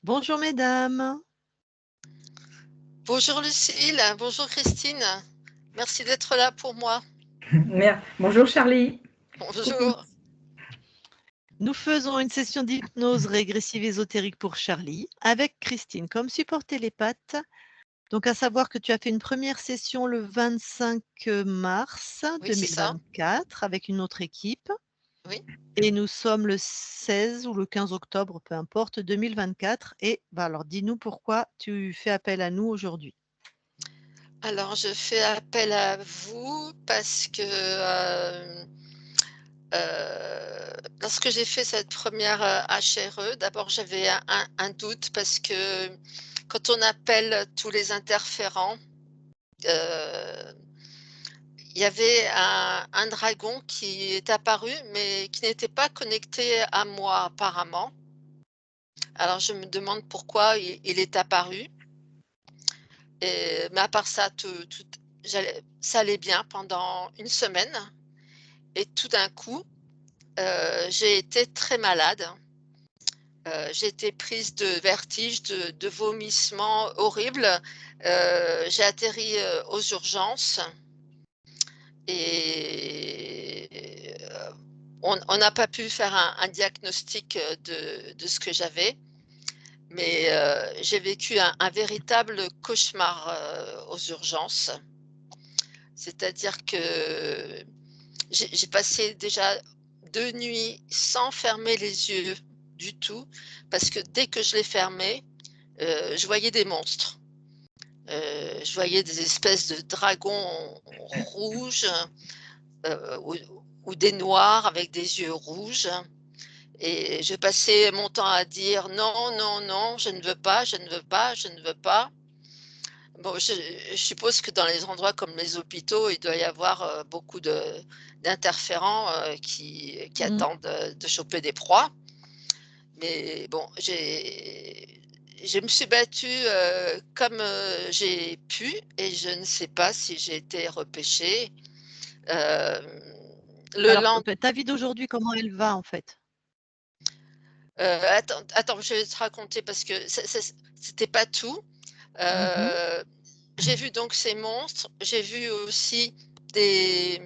Bonjour mesdames. Bonjour Lucille, bonjour Christine. Merci d'être là pour moi. Bonjour Charlie. Coucou. Bonjour. Nous faisons une session d'hypnose régressive ésotérique pour Charlie avec Christine comme support télépathe. Donc à savoir que tu as fait une première session le 25 mars Oui, c'est ça. 2024 avec une autre équipe. Oui. Et nous sommes le 16 ou le 15 octobre, peu importe, 2024. Et alors dis-nous pourquoi tu fais appel à nous aujourd'hui. Alors, je fais appel à vous parce que lorsque j'ai fait cette première HRE, d'abord j'avais un doute parce que quand on appelle tous les interférents, il y avait un dragon qui est apparu, mais qui n'était pas connecté à moi apparemment. Alors je me demande pourquoi il est apparu. Mais à part ça, ça allait bien pendant une semaine. Et tout d'un coup, j'ai été très malade. J'ai été prise de vertige, de vomissements horribles. J'ai atterri aux urgences et on n'a pas pu faire un diagnostic de ce que j'avais. Mais j'ai vécu un véritable cauchemar aux urgences. C'est-à-dire que j'ai passé déjà 2 nuits sans fermer les yeux du tout, parce que dès que je les fermais, je voyais des monstres. Je voyais des espèces de dragons rouges ou des noirs avec des yeux rouges. Et je passais mon temps à dire non, non, non, je ne veux pas, je ne veux pas, je ne veux pas. Bon, je suppose que dans les endroits comme les hôpitaux, il doit y avoir beaucoup d'interférents qui attendent de choper des proies. Mais bon, je me suis battue comme j'ai pu et je ne sais pas si j'ai été repêchée. Alors ta vie d'aujourd'hui, comment elle va en fait? Attends, je vais te raconter parce que c'était pas tout. J'ai vu donc ces monstres, j'ai vu aussi des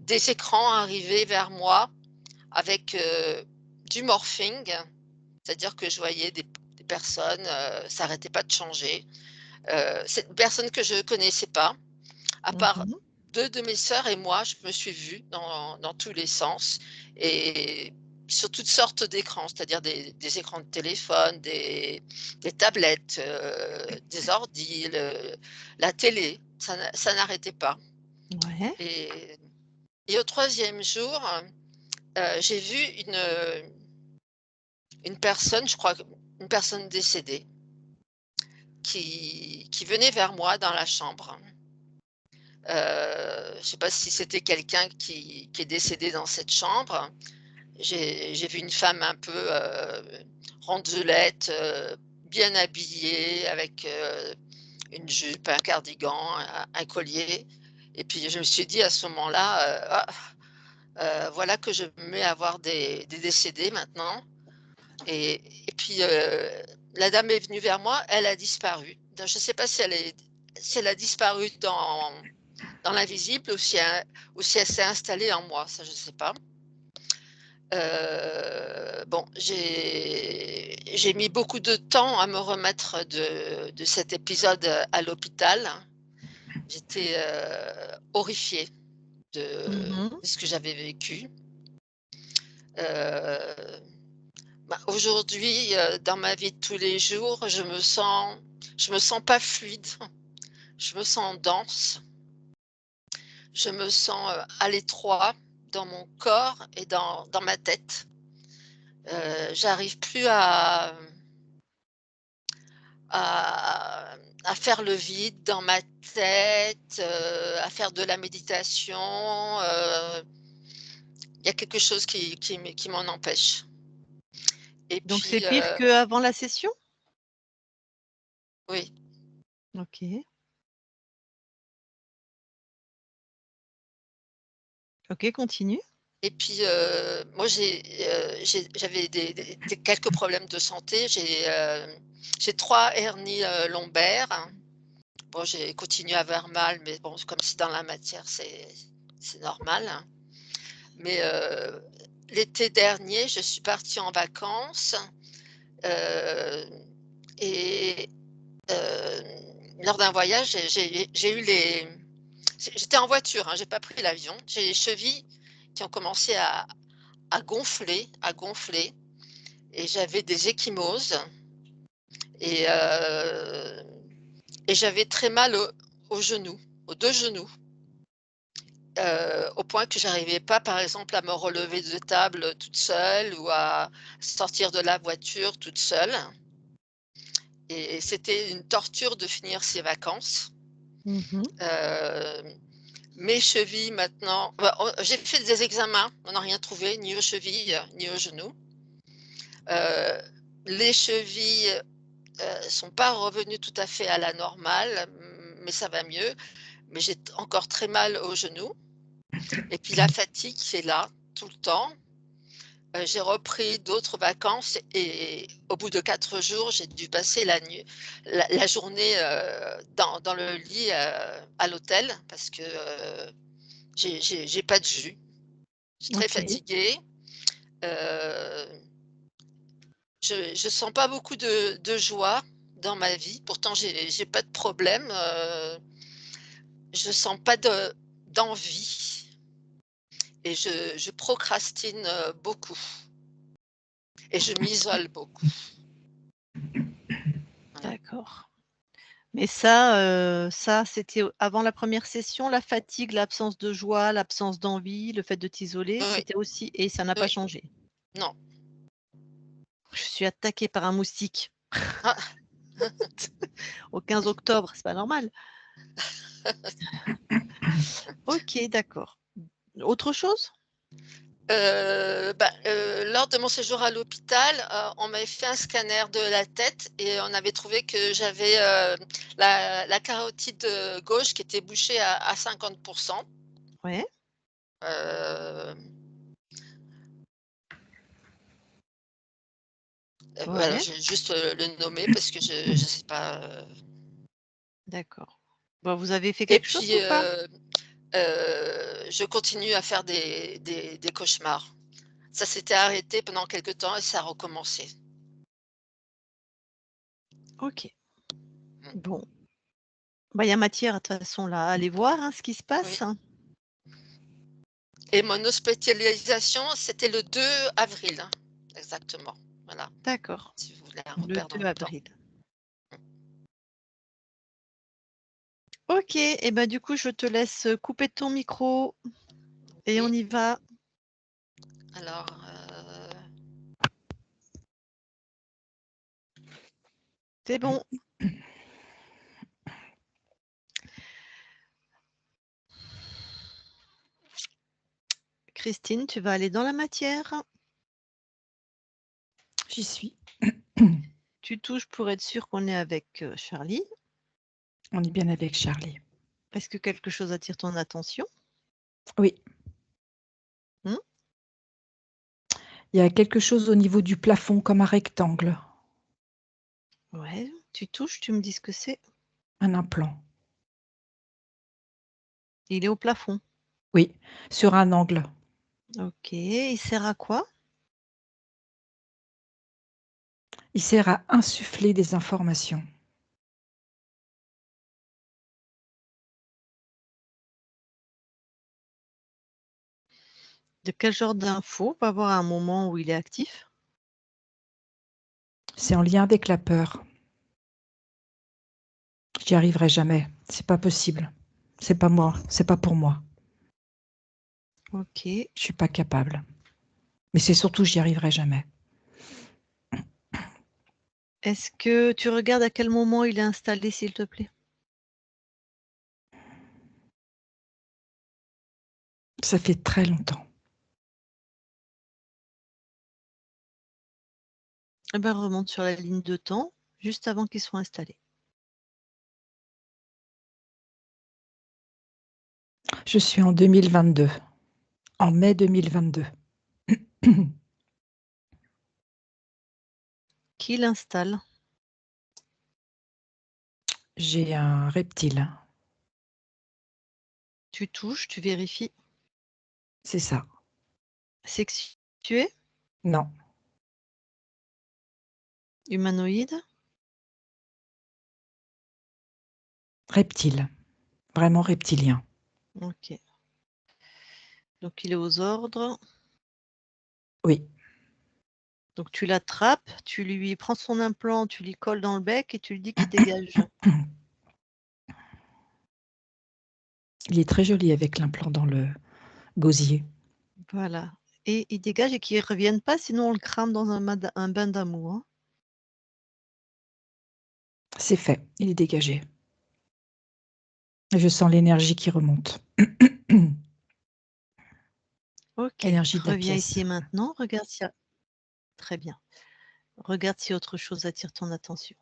écrans arriver vers moi avec du morphing, c'est-à-dire que je voyais des personnes, ça n'arrêtait pas de changer. C'est une personne que je ne connaissais pas, à part 2 de mes sœurs et moi, je me suis vue dans tous les sens et sur toutes sortes d'écrans, c'est-à-dire des écrans de téléphone, des tablettes, des ordis, la télé, ça n'arrêtait pas. Ouais. Et au 3e jour, j'ai vu une personne, je crois, une personne décédée qui venait vers moi dans la chambre. Je ne sais pas si c'était quelqu'un qui est décédé dans cette chambre. J'ai vu une femme un peu rondelette, bien habillée, avec une jupe, un cardigan, un collier. Et puis je me suis dit à ce moment-là, voilà que je me mets à voir des décédés maintenant. Et puis la dame est venue vers moi, elle a disparu. Donc, je ne sais pas si elle a disparu dans l'invisible ou si elle s'est installée en moi, ça je ne sais pas. Bon, j'ai mis beaucoup de temps à me remettre de cet épisode à l'hôpital. J'étais horrifiée de ce que j'avais vécu. Aujourd'hui, dans ma vie de tous les jours, je me sens pas fluide, je me sens dense, je me sens à l'étroit dans mon corps et dans ma tête. J'arrive plus à faire le vide dans ma tête, à faire de la méditation. Il y a quelque chose qui m'en empêche. Et Donc puis, c'est pire qu'avant la session? Oui. OK. OK, continue. Et puis, moi, j'avais quelques problèmes de santé. J'ai 3 hernies lombaires. Bon, j'ai continué à avoir mal, mais bon, comme c'est dans la matière, c'est normal. Mais l'été dernier, je suis partie en vacances et lors d'un voyage, j'ai eu les. J'étais en voiture, hein, j'ai pas pris l'avion. J'ai les chevilles qui ont commencé à gonfler, et j'avais des ecchymoses et, euh, et j'avais très mal aux genoux, aux 2 genoux, au point que j'arrivais pas, par exemple, à me relever de table toute seule ou à sortir de la voiture toute seule. Et c'était une torture de finir ces vacances. Mhm. Mes chevilles maintenant, j'ai fait des examens, on n'a rien trouvé, ni aux chevilles, ni aux genoux. Les chevilles sont pas revenues tout à fait à la normale, mais ça va mieux. Mais j'ai encore très mal aux genoux. Et puis la fatigue, c'est là, tout le temps. J'ai repris d'autres vacances et au bout de 4 jours, j'ai dû passer la journée dans le lit à l'hôtel parce que j'ai pas de jus. Je suis très Ok. fatiguée. Euh, je sens pas beaucoup de joie dans ma vie. Pourtant, j'ai pas de problème. Je sens pas d'envie et je procrastine beaucoup et je m'isole beaucoup. Voilà. D'accord. Mais ça, c'était avant la première session, la fatigue, l'absence de joie, l'absence d'envie, le fait de t'isoler, Oui, c'était aussi et ça n'a pas oui, changé? non. Je suis attaquée par un moustique Ah, au 15 octobre, c'est pas normal. OK, d'accord. Autre chose? Lors de mon séjour à l'hôpital, on m'avait fait un scanner de la tête et on avait trouvé que j'avais la carotide gauche qui était bouchée à 50%. Ouais, Euh, voilà, ouais, j'ai juste le nommer parce que je ne sais pas. d'accord. Bah, vous avez fait Et quelque chose puis, ou pas? je continue à faire des cauchemars. Ça s'était arrêté pendant quelque temps et ça a recommencé. OK. Mm. Bon, bah, il y a matière de toute façon là à aller voir, hein, ce qui se Oui. passe. Et mon hospitalisation, c'était le 2 avril, hein, exactement. Voilà, D'accord, si vous voulez un le repère dans 2 le temps. avril. OK et ben, du coup, je te laisse couper ton micro et on Oui. y va. Alors, C'est bon. Christine, tu vas aller dans la matière. J'y suis. Tu touches pour être sûr qu'on est avec, Charlie. On est bien avec Charlie. Est-ce que quelque chose attire ton attention? Oui, Mmh? il y a quelque chose au niveau du plafond comme un rectangle, Ouais, tu touches, tu me dis ce que c'est. un implant. Il est au plafond. Oui, sur un angle. OK, il sert à quoi? Il sert à insuffler des informations. De quel genre d'infos? On va voir un moment où il est actif. C'est en lien avec la peur. J'y arriverai jamais. C'est pas possible. C'est pas moi. C'est pas pour moi. OK. Je suis pas capable. Mais c'est surtout, j'y arriverai jamais. Est-ce que tu regardes à quel moment il est installé, s'il te plaît? Ça fait très longtemps. Eh ben, remonte sur la ligne de temps, juste avant qu'il soit installé. Je suis en 2022. En mai 2022. Qui l'installe? J'ai un reptile. Tu touches, tu vérifies. C'est ça. Sexué? Non. Humanoïde? Reptile. Vraiment reptilien. Ok. Donc il est aux ordres. Oui. Donc tu l'attrapes, tu lui prends son implant, tu lui colles dans le bec et tu lui dis qu'il dégage. Il est très joli avec l'implant dans le gosier. Voilà. Et il dégage et qu'il ne revienne pas, sinon on le crame dans un bain d'amour. Hein. C'est fait. Il est dégagé. Je sens l'énergie qui remonte. Ok. Énergie de la Reviens pièce. ici et maintenant. Regarde si... Très bien. Regarde si autre chose attire ton attention.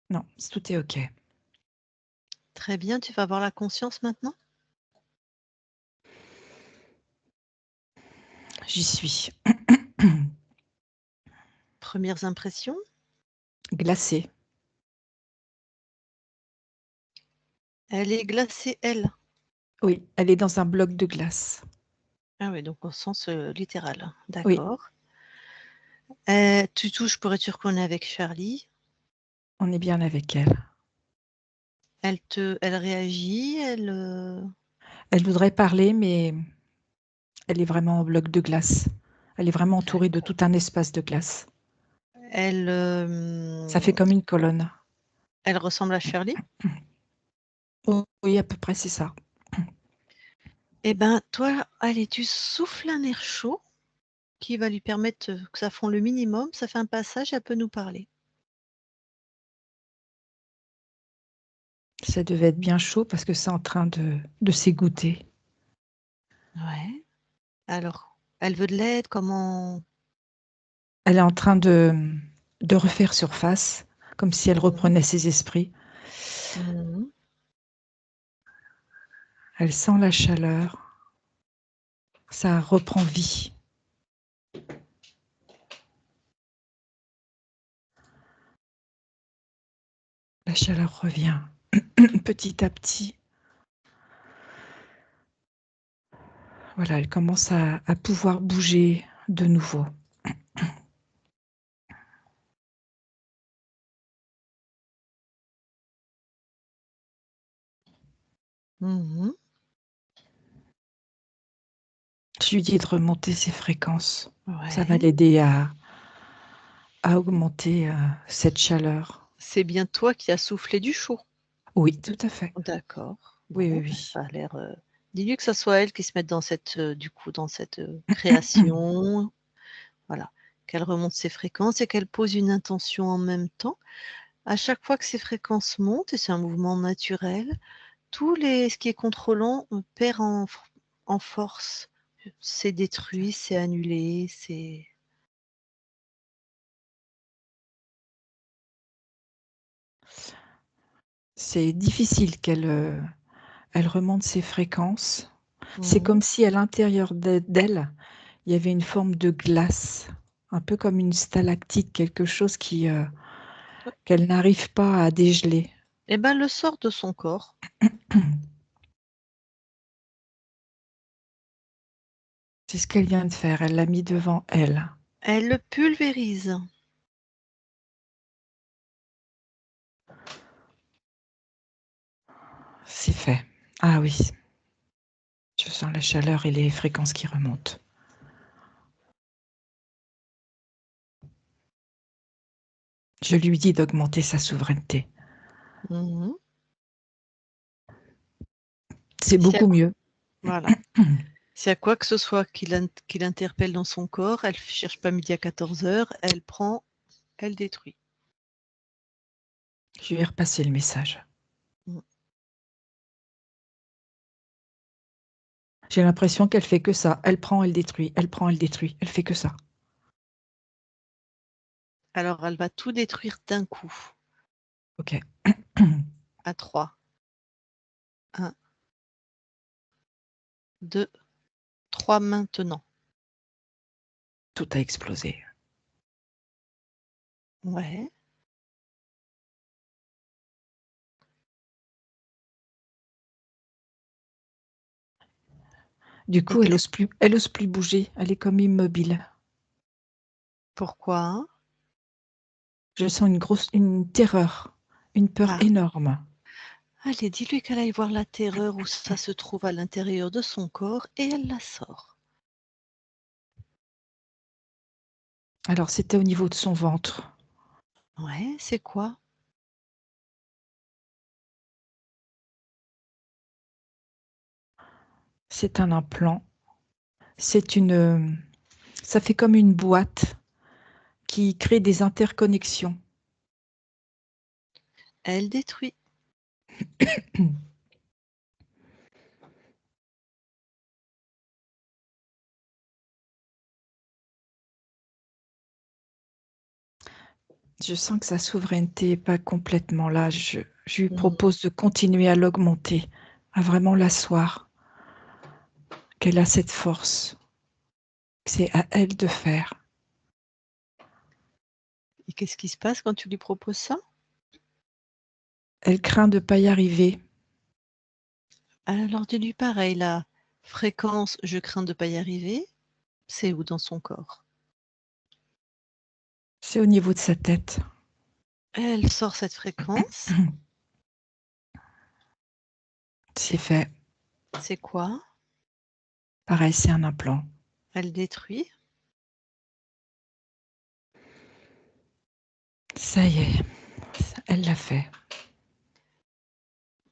Non, tout est OK. Très bien. Tu vas avoir la conscience maintenant? J'y suis. Premières impressions? Glacée. Elle est glacée, elle. Oui, elle est dans un bloc de glace. Ah oui, donc au sens littéral. Oui, D'accord. Tu touches pour être sûr qu'on est avec Charlie. on est bien avec elle. Elle réagit, Elle voudrait parler, mais elle est vraiment en bloc de glace. Elle est vraiment entourée de tout un espace de glace. elle, Ça fait comme une colonne. elle ressemble à Shirley. Oh, oui, à peu près, c'est ça. Eh ben, toi, allez, tu souffles un air chaud qui va lui permettre que ça fond le minimum. Ça fait un passage, elle peut nous parler. Ça devait être bien chaud parce que c'est en train de s'égoutter. Ouais. Alors, elle veut de l'aide, comment? Elle est en train de refaire surface, comme si elle Mhm. reprenait ses esprits. Mhm. Elle sent la chaleur. Ça reprend vie. La chaleur revient petit à petit. Voilà, elle commence à pouvoir bouger de nouveau. Mhm. Je lui dis de remonter ses fréquences. Ça va Ouais. l'aider à augmenter cette chaleur. C'est bien toi qui as soufflé du chaud. Oui, tout à fait. D'accord. Oui, oui, Bon, ben, oui. ça a l'air. Dis-lui que ce soit elle qui se mette dans cette, du coup, dans cette création. Voilà. Qu'elle remonte ses fréquences et qu'elle pose une intention en même temps. À chaque fois que ces fréquences montent, et c'est un mouvement naturel, ce qui est contrôlant perd en force. C'est détruit, c'est annulé, c'est. C'est difficile qu'elle elle remonte ses fréquences. C'est Mhm. comme si à l'intérieur d'elle, il y avait une forme de glace, un peu comme une stalactite, quelque chose qu'elle n'arrive pas à dégeler. Eh ben, le sort de son corps. C'est ce qu'elle vient de faire, elle l'a mis devant elle. Elle le pulvérise. C'est fait. Ah oui, je sens la chaleur et les fréquences qui remontent. Je lui dis d'augmenter sa souveraineté. Mhm. C'est Si à beaucoup mieux. Voilà. S'il y a quoi que ce soit qui l'interpelle dans son corps, elle ne cherche pas midi à 14h, elle prend, elle détruit. Je lui ai repassé le message. Mm. J'ai l'impression qu'elle fait que ça. Elle prend, elle détruit. Elle prend, elle détruit. Elle fait que ça. Alors, elle va tout détruire d'un coup, Ok. à 3. 1, 2, 3 maintenant. Tout a explosé. Ouais. Du Et coup, elle qu'est-ce ose plus bouger. Elle est comme immobile. pourquoi? Je sens une terreur, une peur Ah, énorme. allez, dis-lui qu'elle aille voir la terreur où ça se trouve à l'intérieur de son corps et elle la sort. Alors, c'était au niveau de son ventre. Ouais, c'est quoi? C'est un implant. Ça fait comme une boîte qui crée des interconnexions. Elle détruit. Je sens que sa souveraineté n'est pas complètement là. Je lui Mmh. propose de continuer à l'augmenter, à vraiment l'asseoir, qu'elle a cette force. C'est à elle de faire. Et qu'est-ce qui se passe quand tu lui proposes ça? Elle craint de ne pas y arriver. Alors dis-lui pareil, la fréquence «je crains de pas y arriver», c'est où dans son corps? C'est au niveau de sa tête. Elle sort cette fréquence. C'est fait. C'est quoi? Pareil, c'est un implant. Elle détruit. Ça y est, elle l'a fait.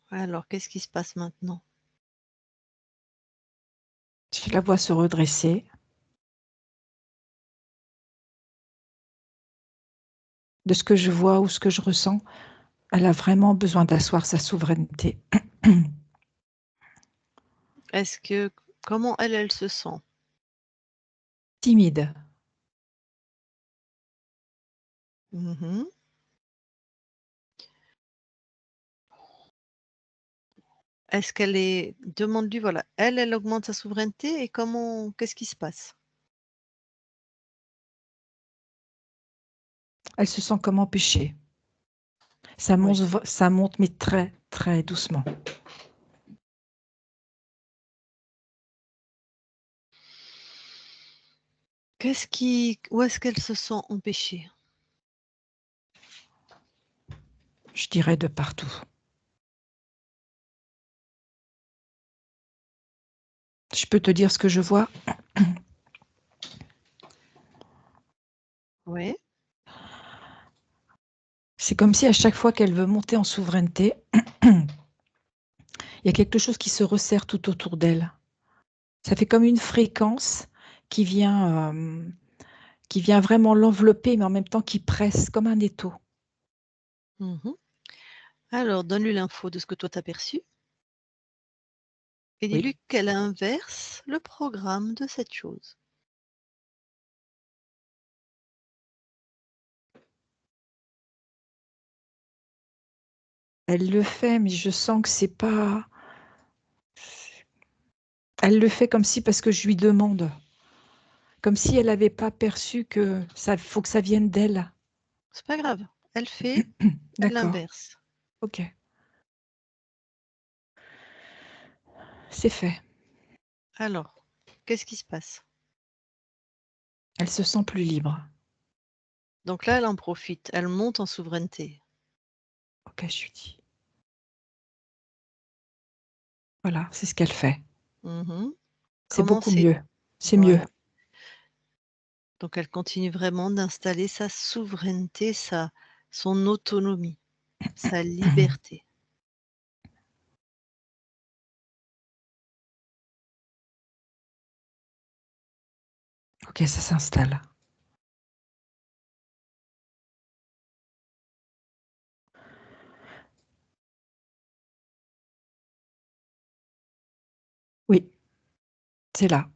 Alors qu'est-ce qui se passe maintenant? Je la vois se redresser. De ce que je vois ou ce que je ressens, elle a vraiment besoin d'asseoir sa souveraineté. Est-ce que comment elle se sent? Timide. Mmh. Est-ce qu'elle est demande-lui, voilà, elle augmente sa souveraineté et qu'est-ce qui se passe? Elle se sent comme empêchée. Oui. Ça monte, mais très, très doucement. Où est-ce qu'elle se sent empêchée? Je dirais de partout. Je peux te dire ce que je vois. Oui. C'est comme si à chaque fois qu'elle veut monter en souveraineté, il y a quelque chose qui se resserre tout autour d'elle. Ça fait comme une fréquence qui vient vraiment l'envelopper, mais en même temps qui presse comme un étau. Mmh. Alors donne-lui l'info de ce que toi tu as perçu et Oui. dis-lui qu'elle inverse le programme de cette chose. Elle le fait, mais je sens que c'est pas. Elle le fait comme si parce que je lui demande, comme si elle n'avait pas perçu que ça faut que ça vienne d'elle. C'est pas grave, elle fait, elle D'accord, inverse. ok, c'est fait. Alors, qu'est-ce qui se passe? Elle se sent plus libre. Donc là, elle en profite, elle monte en souveraineté. Ok, je lui dis. Voilà, c'est ce qu'elle fait. Mmh. C'est Comment beaucoup c'est mieux. C'est mieux. voilà, donc elle continue vraiment d'installer sa souveraineté, son autonomie, sa liberté. Ok, ça s'installe. Oui, c'est là.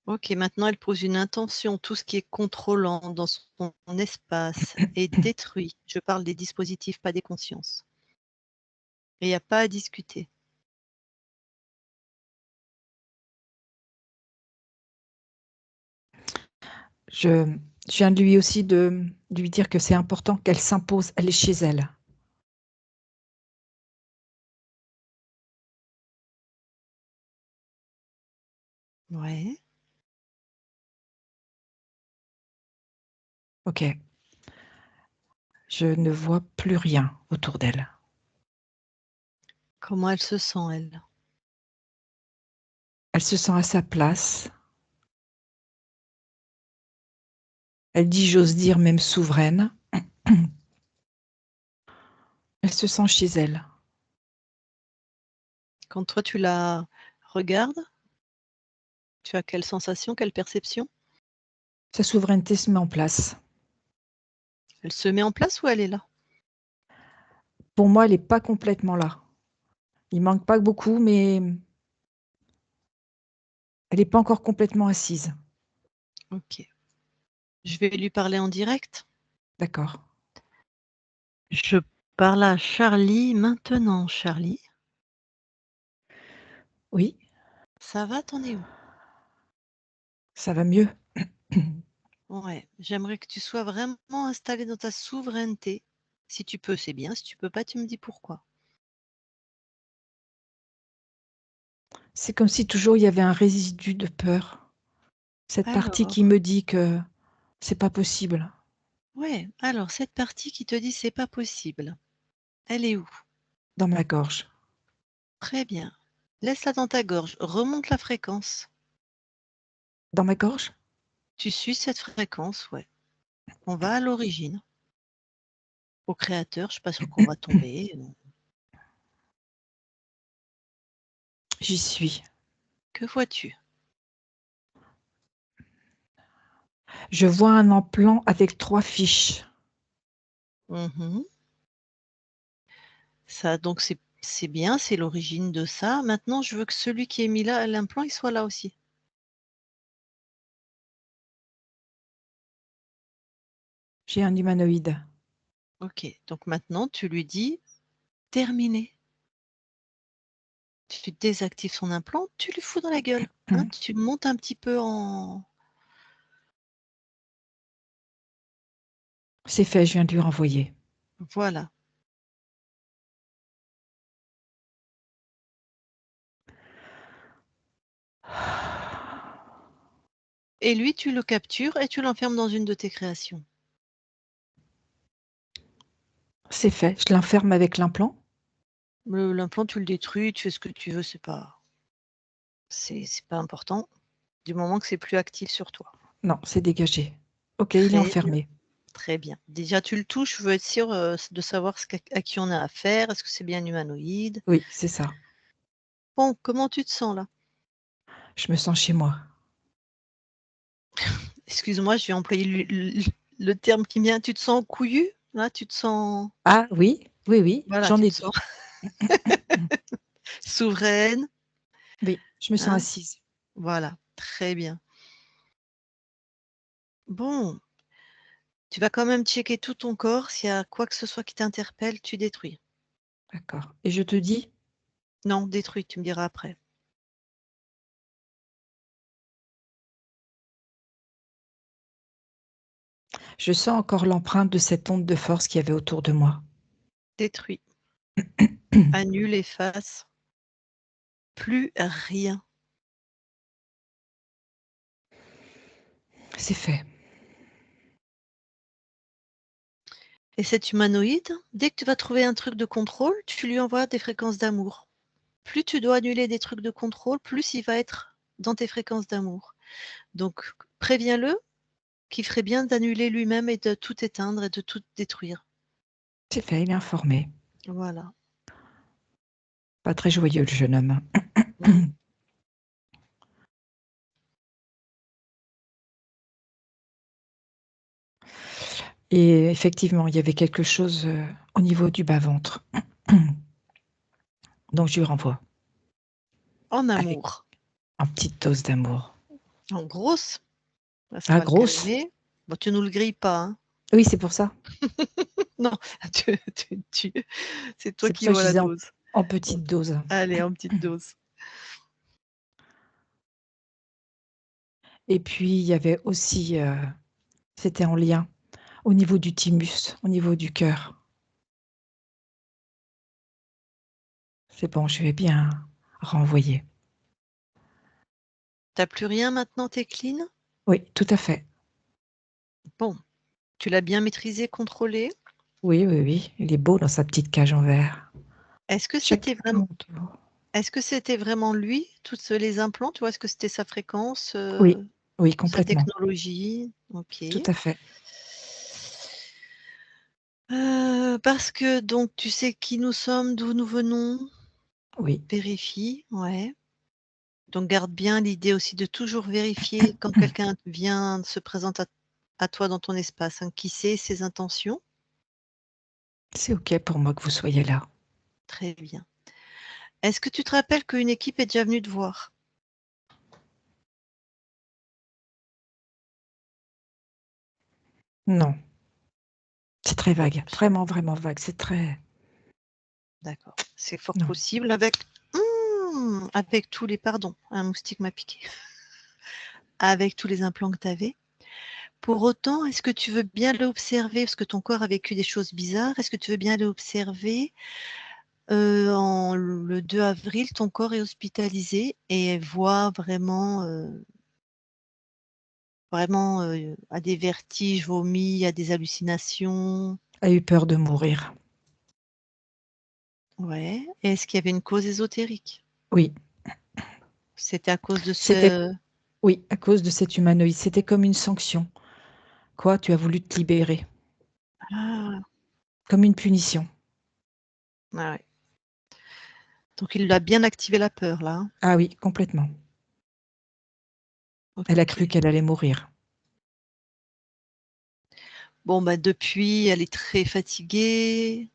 OK, maintenant elle pose une intention, tout ce qui est contrôlant dans son espace est détruit. Je parle des dispositifs, pas des consciences. Et il y a pas à discuter. Je viens de lui aussi de lui dire que c'est important qu'elle s'impose, elle est chez elle. Ouais. OK. Je ne vois plus rien autour d'elle. Comment elle se sent, elle? Elle se sent à sa place. Elle dit, j'ose dire même souveraine. Elle se sent chez elle. Quand toi, tu la regardes, tu as quelle sensation, quelle perception? Sa souveraineté se met en place. Elle se met en place ou elle est là? Pour moi, elle n'est pas complètement là. Il manque pas beaucoup, mais elle n'est pas encore complètement assise. OK. Je vais lui parler en direct. D'accord. Je parle à Charlie maintenant, Charlie. Oui, Ça va, tu en es où? ça va mieux. Ouais, j'aimerais que tu sois vraiment installé dans ta souveraineté. Si tu peux, c'est bien. Si tu peux pas, tu me dis pourquoi. C'est comme si toujours il y avait un résidu de peur. Cette partie qui Alors, me dit que c'est pas possible. ouais, alors cette partie qui te dit c'est pas possible, elle est où? Dans ma gorge. Très bien. Laisse-la dans ta gorge. Remonte la fréquence. Dans ma gorge? Tu suis cette fréquence, ouais. On va à l'origine, au créateur. Je suis pas sûre qu'on va tomber. J'y suis. Que vois-tu? Je vois un implant avec 3 fiches. Mhm. Ça, donc c'est bien, c'est l'origine de ça. Maintenant, je veux que celui qui est mis là, l'implant, il soit là aussi. J'ai un humanoïde. Ok, donc maintenant, tu lui dis terminé. Tu désactives son implant, tu lui fous dans la gueule. Hein, tu montes un petit peu en... C'est fait, je viens de lui renvoyer. Voilà. Et lui, tu le captures et tu l'enfermes dans une de tes créations. C'est fait, je l'enferme avec l'implant. L'implant, tu le détruis, tu fais ce que tu veux, c'est pas important, du moment que c'est plus actif sur toi. Non, c'est dégagé. OK, il est Très bien, enfermé. très bien. Déjà, tu le touches, je veux être sûre de savoir à qui on a affaire. Est-ce que c'est bien humanoïde? Oui, c'est ça. Bon, comment tu te sens là? Je me sens chez moi. Excuse-moi, je vais employer le terme qui me vient. Tu te sens couillu? Là, tu te sens... Ah oui, oui, oui, Voilà, j'en tu ai te 2. sens souveraine, Oui, je me sens hein? assise. Voilà, très bien. Bon, tu vas quand même checker tout ton corps. S'il y a quoi que ce soit qui t'interpelle, tu détruis. D'accord. Et je te dis, Non, détruis, tu me diras après. je sens encore l'empreinte de cette onde de force qu'il y avait autour de moi. Détruis, annule, efface, plus rien. C'est fait. Et cet humanoïde, dès que tu vas trouver un truc de contrôle, tu lui envoies des fréquences d'amour. Plus tu dois annuler des trucs de contrôle, plus il va être dans tes fréquences d'amour. Donc, préviens-le qu'il ferait bien d'annuler lui-même et de tout éteindre et de tout détruire. C'est fait, il est informé. Voilà. Pas très joyeux, le jeune homme. Mm. Et effectivement, il y avait quelque chose au niveau du bas-ventre. Donc je lui renvoie En avec amour. une petite dose d'amour. En grosse. Là, ça Ah, va le grosse? calmer. Bon, tu nous le grilles pas, hein. Oui, c'est pour ça. Non, c'est toi C'est pour qui ça que vois je la disais dose. en petite dose. Allez, en petite dose. Et puis, il y avait aussi C'était en lien au niveau du thymus, au niveau du cœur. C'est bon, je vais bien renvoyer. T'as plus rien maintenant, t'es clean? Oui, tout à fait. Bon, tu l'as bien maîtrisé, contrôlé. Oui, oui, oui. Il est beau dans sa petite cage en verre. Est-ce que Chaque c'était vraiment, tour. est-ce que c'était vraiment lui, toutes les implants, tu vois, est-ce que c'était sa fréquence, Oui, oui, sa complètement. technologie? Ok. Tout à fait. Parce que donc tu sais qui nous sommes, d'où nous venons, Oui. vérifie, ouais. Donc garde bien l'idée aussi de toujours vérifier quand quelqu'un vient se présente à toi dans ton espace, hein, qui sait ses intentions. C'est OK pour moi que vous soyez là. Très bien. Est-ce que tu te rappelles qu'une équipe est déjà venue te voir? Non, c'est très vague. Vraiment, vraiment vague. C'est très... D'accord. C'est fort Non. possible avec tous les pardon, un moustique m'a piqué. Avec tous les implants que tu avais. Pour autant, est-ce que tu veux bien l'observer parce que ton corps a vécu des choses bizarres? Est-ce que tu veux bien l'observer? En le 2 avril, ton corps est hospitalisé et voit vraiment, a des vertiges, vomit, a des hallucinations. A eu peur de mourir. Ouais. Et est-ce qu'il y avait une cause ésotérique? Oui. C'était à cause de C'était... ce Oui, à cause de cet humanoïde. C'était comme une sanction. Quoi, tu as voulu te libérer. ah! Comme une punition. Ah ouais. Donc il a bien activé la peur là, hein? Ah oui, complètement. Elle a cru OK. qu'elle allait mourir. Bon, bah, depuis, elle est très fatiguée.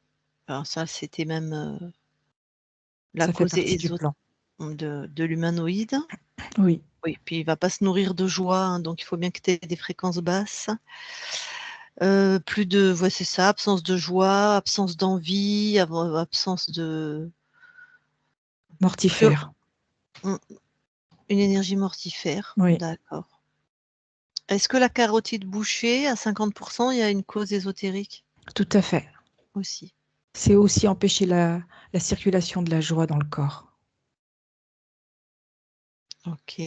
Alors ça, c'était même, la Ça fait cause partie du plan. de l'humanoïde. Oui. Oui, puis il va pas se nourrir de joie, hein, donc il faut bien que tu aies des fréquences basses. Plus de ouais, c'est ça, absence de joie, absence d'envie, absence de plus Mortifère. mmh, une énergie mortifère. Oui, D'accord. Est-ce que la carotide bouchée à 50 il y a une cause ésotérique tout à fait. aussi? C'est aussi empêcher la circulation de la joie dans le corps. OK.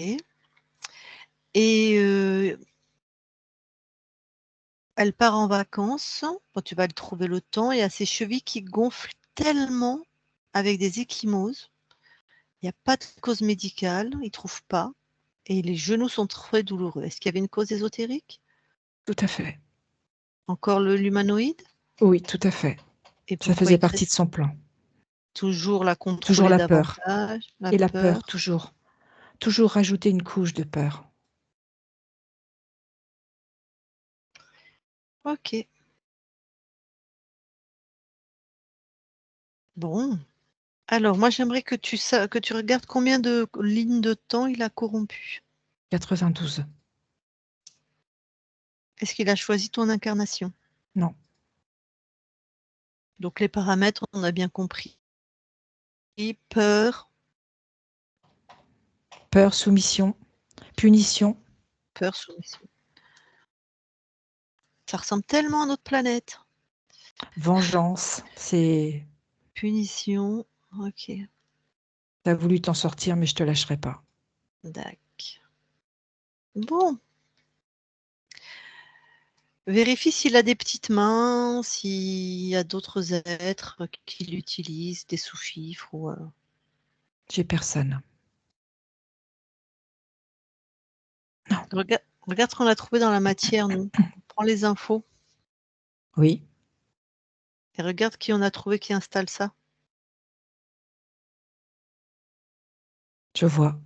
Et elle part en vacances, bon tu vas le trouver le temps et a ses chevilles qui gonflent tellement avec des ecchymoses. Il y a pas de cause médicale, ils trouvent pas et les genoux sont très douloureux. Est-ce qu'il y avait une cause ésotérique? Tout à fait. Encore l'humanoïde? Oui, tout à fait. Et Ça pourquoi faisait il te partie de reste son plan. toujours la Toujours contrôler la peur. davantage, la Et la peur, peur? toujours. Toujours rajouter une couche de peur. OK. Bon, alors moi j'aimerais que tu regardes combien de lignes de temps il a corrompu. 92. Est-ce qu'il a choisi ton incarnation? Non. Donc les paramètres, on a bien compris. Peur, Peur, soumission, punition. peur, soumission. Ça ressemble tellement à notre planète. Vengeance, c'est... Punition, OK, T'as voulu t'en sortir, mais je te lâcherai pas. dac. Bon, vérifie s'il a des petites mains, s'il y a d'autres êtres qui l'utilisent, des sous-fifres ou J'ai personne. Non. regarde ce qu'on a trouvé dans la matière, nous. Prends les infos Oui, et regarde qui on a trouvé qui installe ça. je vois.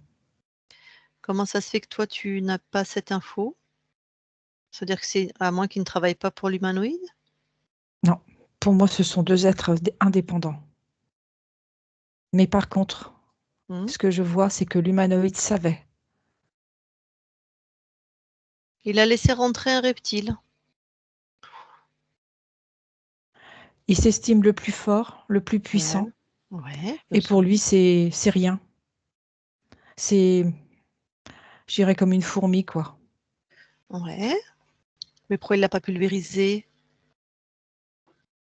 Comment ça se fait que toi, tu n'as pas cette info? C'est-à-dire que c'est à moins qu'il ne travaille pas pour l'humanoïde? Non. Pour moi, ce sont deux êtres indépendants. Mais par contre, Mmh. ce que je vois, c'est que l'humanoïde savait. Il a laissé rentrer un reptile. Il s'estime le plus fort, le plus Ouais, puissant. ouais, Et pour lui, absolument. c'est rien. C'est, je dirais, comme une fourmi, quoi. Ouais. Mais pourquoi il l'a pas pulvérisé?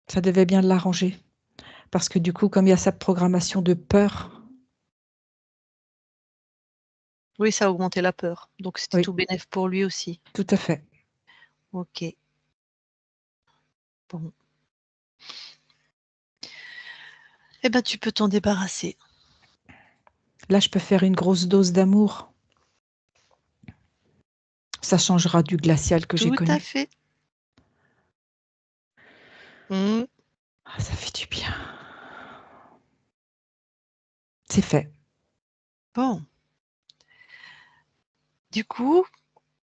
Ça devait bien l'arranger. Parce que du coup, comme il y a sa programmation de peur, Oui, ça a augmenté la peur. Donc c'était oui, tout bénef pour lui aussi. tout à fait. Ok. Bon. Eh ben, tu peux t'en débarrasser. Là, je peux faire une grosse dose d'amour. Ça changera du glacial que j'ai Tout à connu. fait. Mmh. Ah, ça fait du bien. C'est fait. Bon. Du coup,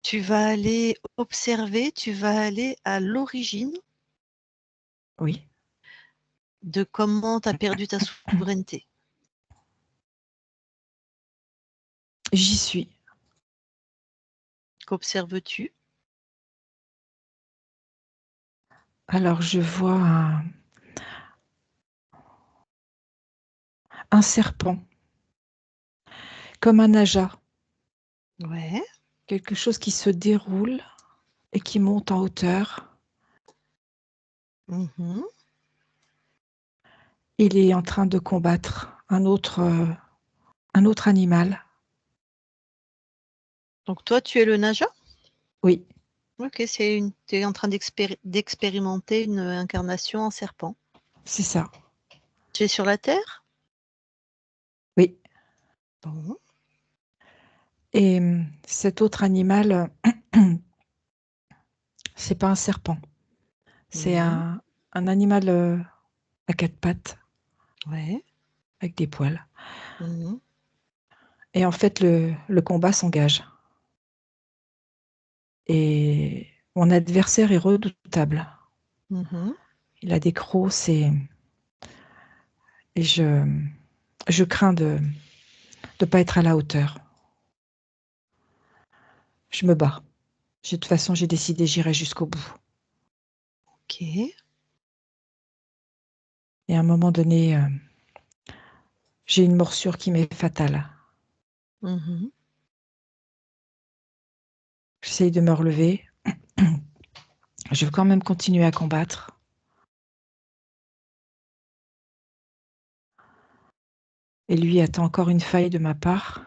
tu vas aller observer, tu vas aller à l'origine Oui. de comment tu as perdu ta souveraineté. J'y suis. Qu'observes-tu? Alors, je vois un serpent, comme un aja, Ouais. quelque chose qui se déroule et qui monte en hauteur. Mmh. Il est en train de combattre un autre animal. Donc toi, tu es le Naja? Oui, OK, tu es en train d'expérimenter une incarnation en serpent. c'est ça. Tu es sur la Terre? Oui. Bon. Et cet autre animal, c'est pas un serpent. C'est Mmh. un animal à quatre pattes, Ouais. avec des poils. Mmh. Et en fait, le combat s'engage. Et mon adversaire est redoutable. Mmh. Il a des crosses et je crains de ne pas être à la hauteur. Je me bats. De toute façon, j'ai décidé, j'irai jusqu'au bout. OK. Et à un moment donné, j'ai une morsure qui m'est fatale. Mmh. J'essaye de me relever. Je veux quand même continuer à combattre. Et lui attend encore une faille de ma part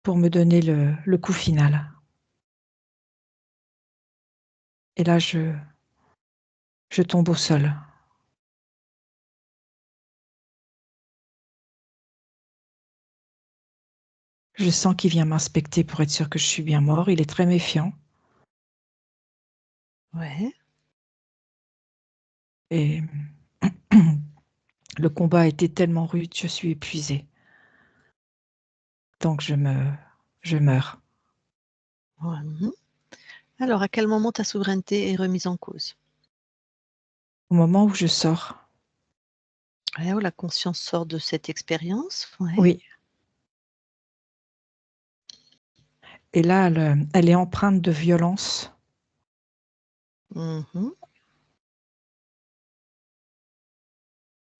pour me donner le coup final. Et là, je tombe au sol. Je sens qu'il vient m'inspecter pour être sûr que je suis bien mort. Il est très méfiant. Ouais. Et le combat a été tellement rude, je suis épuisée. Donc je meurs. Ouais. Mmh. Alors, à quel moment ta souveraineté est remise en cause? Au moment où je sors, Ouais, où la conscience sort de cette expérience? Ouais. oui. Et là, elle est empreinte de violence. Mmh.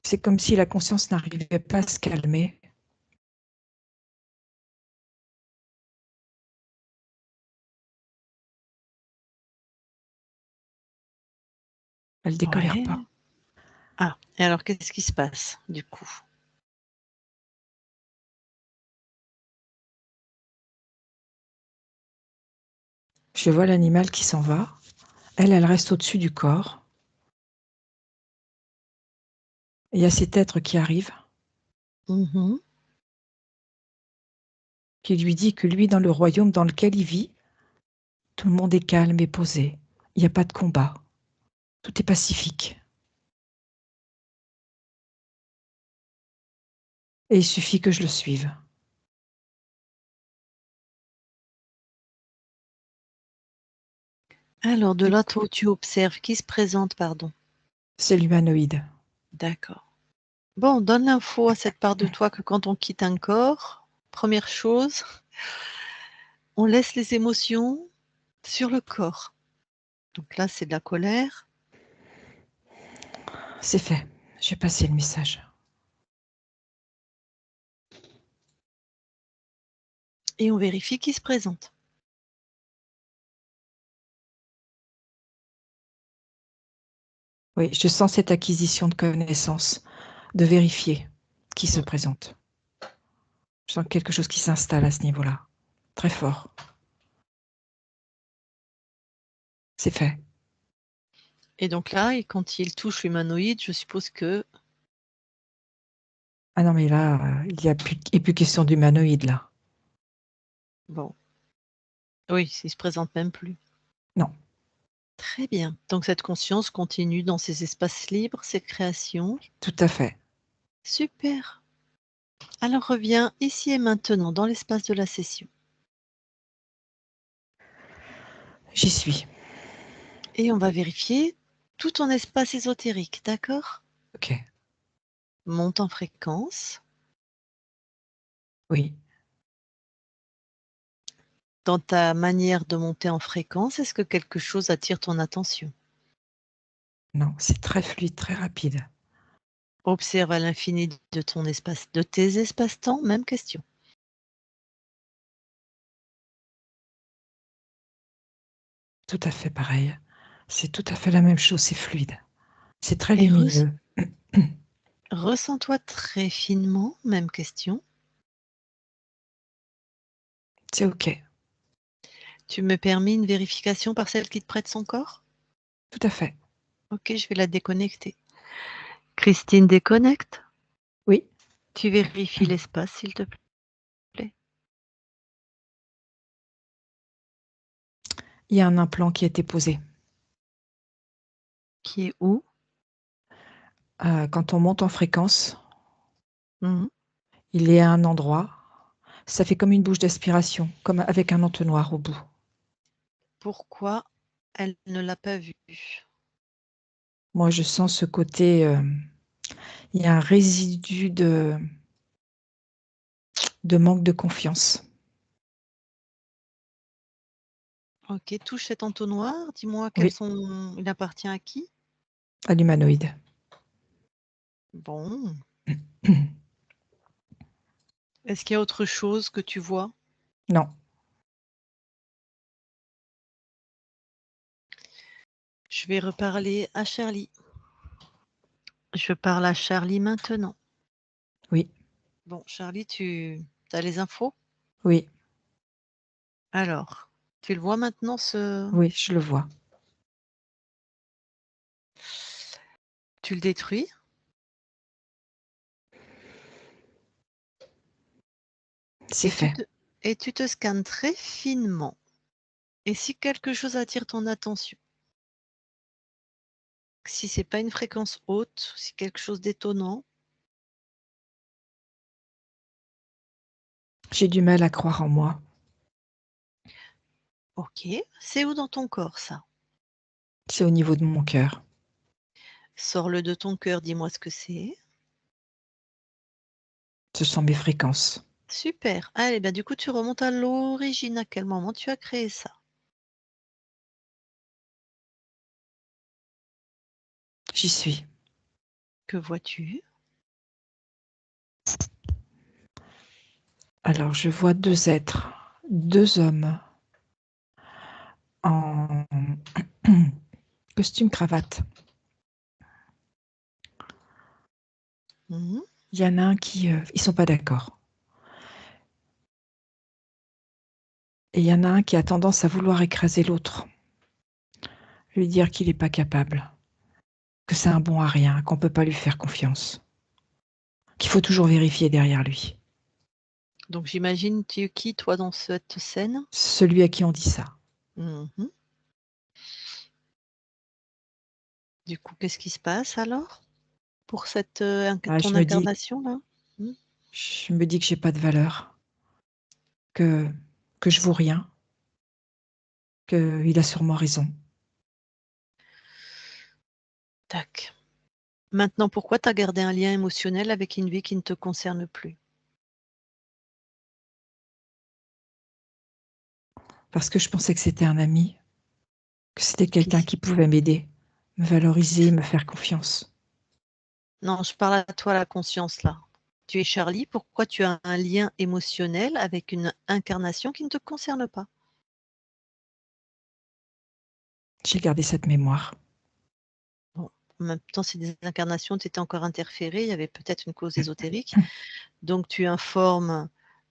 C'est comme si la conscience n'arrivait pas à se calmer. Elle décolère Ouais. pas. Ah, et alors qu'est-ce qui se passe, du coup? Je vois l'animal qui s'en va. Elle reste au-dessus du corps. Il y a cet être qui arrive, Mmh. qui lui dit que lui, dans le royaume dans lequel il vit, tout le monde est calme et posé. Il n'y a pas de combat. Tout est pacifique. Et il suffit que je le suive. Alors de là, toi, où tu observes, qui se présente, pardon? C'est l'humanoïde. D'accord. Bon, donne l'info à cette part de toi que quand on quitte un corps, première chose, on laisse les émotions sur le corps. Donc là, c'est de la colère C'est fait. J'ai passé le message. et on vérifie qui se présente. Oui, je sens cette acquisition de connaissances, de vérifier qui se Mm. présente. Je sens quelque chose qui s'installe à ce niveau-là. Très fort. C'est fait. Et donc là, et quand il touche l'humanoïde, je suppose que... Ah non, mais là, il n'y a plus question d'humanoïde, là. Bon. Oui, il se présente même plus. Non. Très bien. Donc cette conscience continue dans ses espaces libres, ses créations. Tout à fait. Super. Alors reviens ici et maintenant dans l'espace de la session. J'y suis. Et on va vérifier tout ton espace ésotérique, d'accord? Ok. Monte en fréquence. Oui. Dans ta manière de monter en fréquence, est-ce que quelque chose attire ton attention? Non, c'est très fluide, très rapide. Observe à l'infini de ton espace, de tes espaces-temps, même question. Tout à fait pareil. C'est tout à fait la même chose, c'est fluide. C'est très Et lumineux. ressens-toi très finement, même question. C'est ok. Tu me permets une vérification par celle qui te prête son corps? Tout à fait. Ok, je vais la déconnecter. Christine, déconnecte. Oui. Tu vérifies l'espace, s'il te plaît. Il y a un implant qui a été posé. Qui est où? Quand on monte en fréquence, Mhm. il est à un endroit. Ça fait comme une bouche d'aspiration, comme avec un entonnoir au bout. Pourquoi elle ne l'a pas vu? Moi, je sens ce côté. Il y a un résidu de manque de confiance. Ok, touche cet entonnoir. Dis-moi Oui, il appartient à qui? à l'humanoïde. Bon. Est-ce qu'il y a autre chose que tu vois? Non, Je vais reparler à Charlie. Je parle à Charlie maintenant. oui, Bon, Charlie, tu as les infos? oui, Alors, tu le vois maintenant, oui, je le vois. tu le détruis C'est et tu fait. te... et tu te scannes très finement. Et si quelque chose attire ton attention, si c'est pas une fréquence haute, si quelque chose d'étonnant, J'ai du mal à croire en moi. ok, c'est où dans ton corps ça? C'est au niveau de mon cœur. Sors-le de ton cœur, dis-moi ce que c'est. Ce sont mes fréquences. Super. Allez, ben du coup, tu remontes à l'origine. À quel moment tu as créé ça? J'y suis. Que vois-tu? Alors, je vois deux êtres, deux hommes en costume cravate. Mhm. Il y en a un qui... ils sont pas d'accord. Et il y en a un qui a tendance à vouloir écraser l'autre. Lui dire qu'il n'est pas capable, que c'est un bon à rien, qu'on ne peut pas lui faire confiance, qu'il faut toujours vérifier derrière lui. Donc j'imagine, tu es qui, toi, dans cette scène? Celui à qui on dit ça. Mhm. Du coup, qu'est-ce qui se passe alors pour cette, Ah, ton incarnation-là? Hmm. je me dis que j'ai pas de valeur, que je vaux rien, qu'il a sûrement raison. Tac. Maintenant, pourquoi tu as gardé un lien émotionnel avec une vie qui ne te concerne plus? Parce que je pensais que c'était un ami, que c'était Qui quelqu'un qui pouvait m'aider, me valoriser, me faire confiance. Non, je parle à toi, la conscience là. Tu es Charlie, pourquoi tu as un lien émotionnel avec une incarnation qui ne te concerne pas? J'ai gardé cette mémoire. Bon, En même temps, c'est des incarnations, tu étais encore interféré, il y avait peut-être une cause ésotérique. Donc, tu informes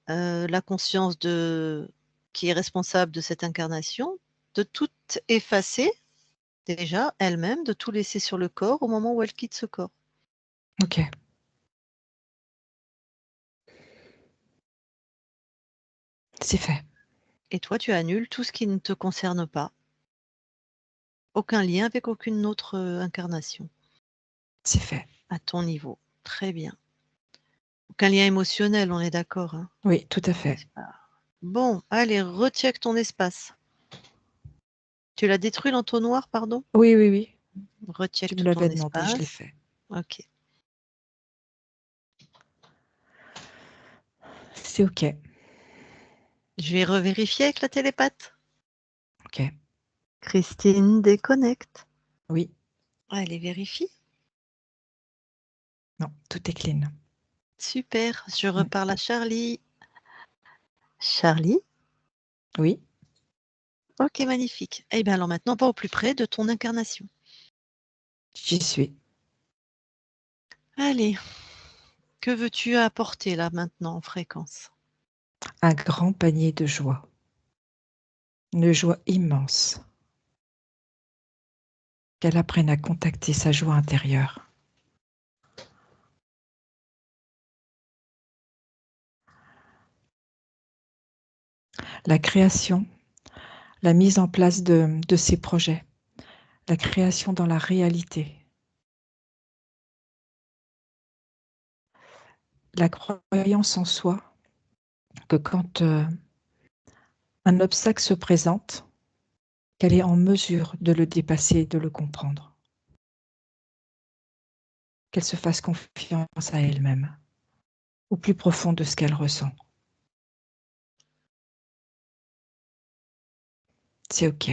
la conscience qui est responsable de cette incarnation, de tout effacer, déjà, elle-même, de tout laisser sur le corps au moment où elle quitte ce corps. Ok. C'est fait. Et toi, tu annules tout ce qui ne te concerne pas. Aucun lien avec aucune autre incarnation C'est fait. à ton niveau. Très bien. Aucun lien émotionnel, on est d'accord, hein? Oui, tout à fait. N'est-ce pas? Bon, allez, recheck ton espace. Tu l'as détruit l'entonnoir, pardon? Oui, oui, oui. Recheck Tu me tout ton l'avais demandé, je l'ai espace. fait. Ok. C'est ok. Je vais revérifier avec la télépathe. Ok. Christine déconnecte. Oui. Allez, vérifie. Non, tout est clean. Super. Je reparle à Charlie. Charlie? Oui. Ok, magnifique. Eh bien, alors maintenant, va au plus près de ton incarnation. J'y suis. Allez. Que veux-tu apporter là maintenant en fréquence? Un grand panier de joie. Une joie immense. Qu'elle apprenne à contacter sa joie intérieure. La création, la mise en place de ses projets, la création dans la réalité. La croyance en soi, que quand un obstacle se présente, qu'elle est en mesure de le dépasser, de le comprendre. Qu'elle se fasse confiance à elle-même, au plus profond de ce qu'elle ressent. C'est ok.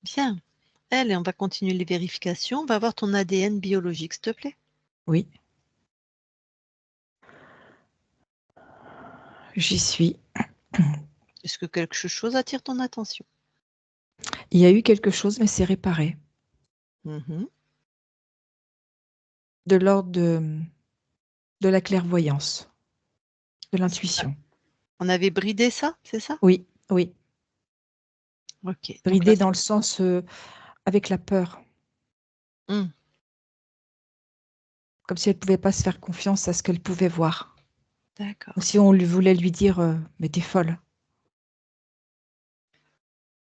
Bien. Allez, on va continuer les vérifications. On va voir ton ADN biologique, s'il te plaît. Oui. J'y suis. Est-ce que quelque chose attire ton attention? Il y a eu quelque chose, mais c'est réparé. Mhm. De l'ordre de la clairvoyance, de l'intuition. On avait bridé ça, c'est ça? Oui, oui. Ok. Donc là, Bridé dans le sens avec la peur. Hmm. Comme si elle ne pouvait pas se faire confiance à ce qu'elle pouvait voir. D'accord. Ou si on voulait lui dire mais t'es folle.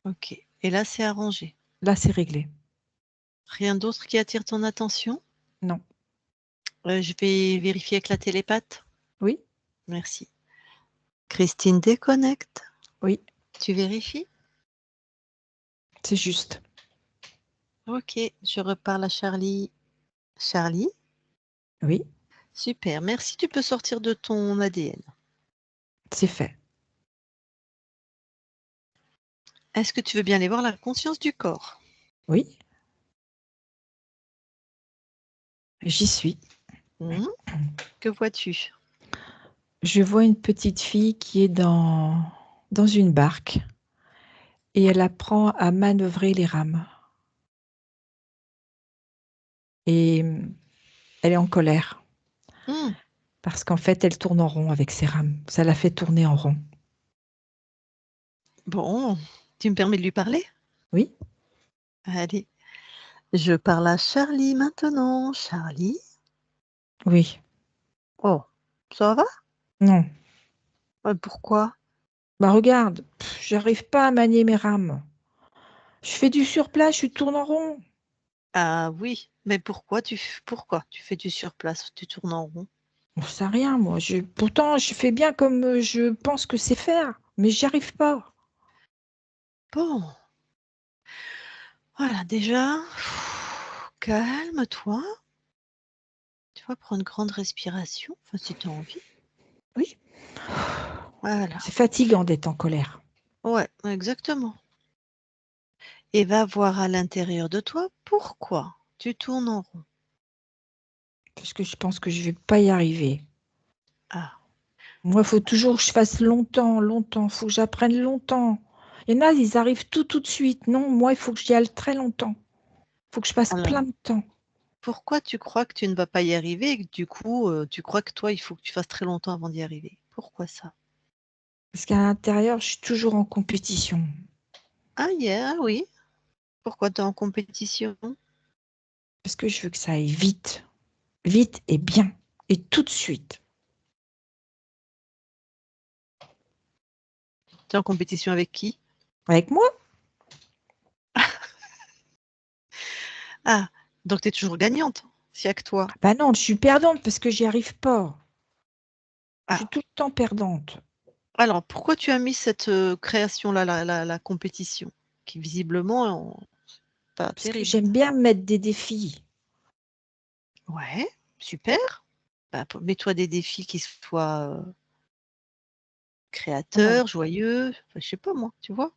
Ok. Et là, c'est arrangé. Là, c'est réglé. Rien d'autre qui attire ton attention? Non. Je vais vérifier avec la télépathe. Oui, Merci. Christine déconnecte. oui, Tu vérifies? c'est juste. Ok. Je reparle à Charlie. Charlie? Oui, Super. Merci. Tu peux sortir de ton ADN. c'est fait. Est-ce que tu veux bien aller voir la conscience du corps? Oui, j'y suis. Hmm. Que vois-tu? Je vois une petite fille qui est dans une barque et elle apprend à manœuvrer les rames. Et elle est en colère Hmm. parce qu'en fait, elle tourne en rond avec ses rames. Ça la fait tourner en rond. Bon, tu me permets de lui parler? Oui, Allez. Je parle à Charlie maintenant. Charlie? oui, Oh, ça va? non. Pourquoi? Bah regarde, j'arrive pas à manier mes rames. Je fais du surplace, je tourne en rond. Ah oui, mais pourquoi tu fais du surplace, tu tournes en rond? On sait rien, moi. Pourtant, je fais bien comme je pense que c'est faire, mais j'y arrive pas. Bon, voilà, déjà, calme-toi. Tu vas prendre une grande respiration, enfin si tu as envie. Oui, Voilà. c'est fatigant d'être en colère. Ouais, exactement. Et va voir à l'intérieur de toi pourquoi tu tournes en rond. Parce que je pense que je vais pas y arriver. Ah, Moi, il faut toujours que je fasse longtemps, longtemps. Il faut que j'apprenne longtemps. Il y en a, ils arrivent tout de suite. Non, moi, il faut que j'y aille très longtemps. Faut que je passe Alors, plein de temps. pourquoi tu crois que tu ne vas pas y arriver et que du coup, tu crois que toi, il faut que tu fasses très longtemps avant d'y arriver? Pourquoi ça? Parce qu'à l'intérieur, je suis toujours en compétition. Ah yeah, oui. Pourquoi tu es en compétition? Parce que je veux que ça aille vite. Vite et bien. Et tout de suite. Tu es en compétition avec qui? Avec moi? Ah, donc tu es toujours gagnante, s'il n'y a que toi. Bah non, je suis perdante parce que j'y arrive pas. Je suis Ah, tout le temps perdante. alors pourquoi tu as mis cette création-là, la compétition, qui visiblement, pas Parce que terrible. j'aime bien me mettre des défis. Ouais, super. Bah, mets-toi des défis qui soient Voilà. créateurs, joyeux, enfin, je sais pas moi, tu vois.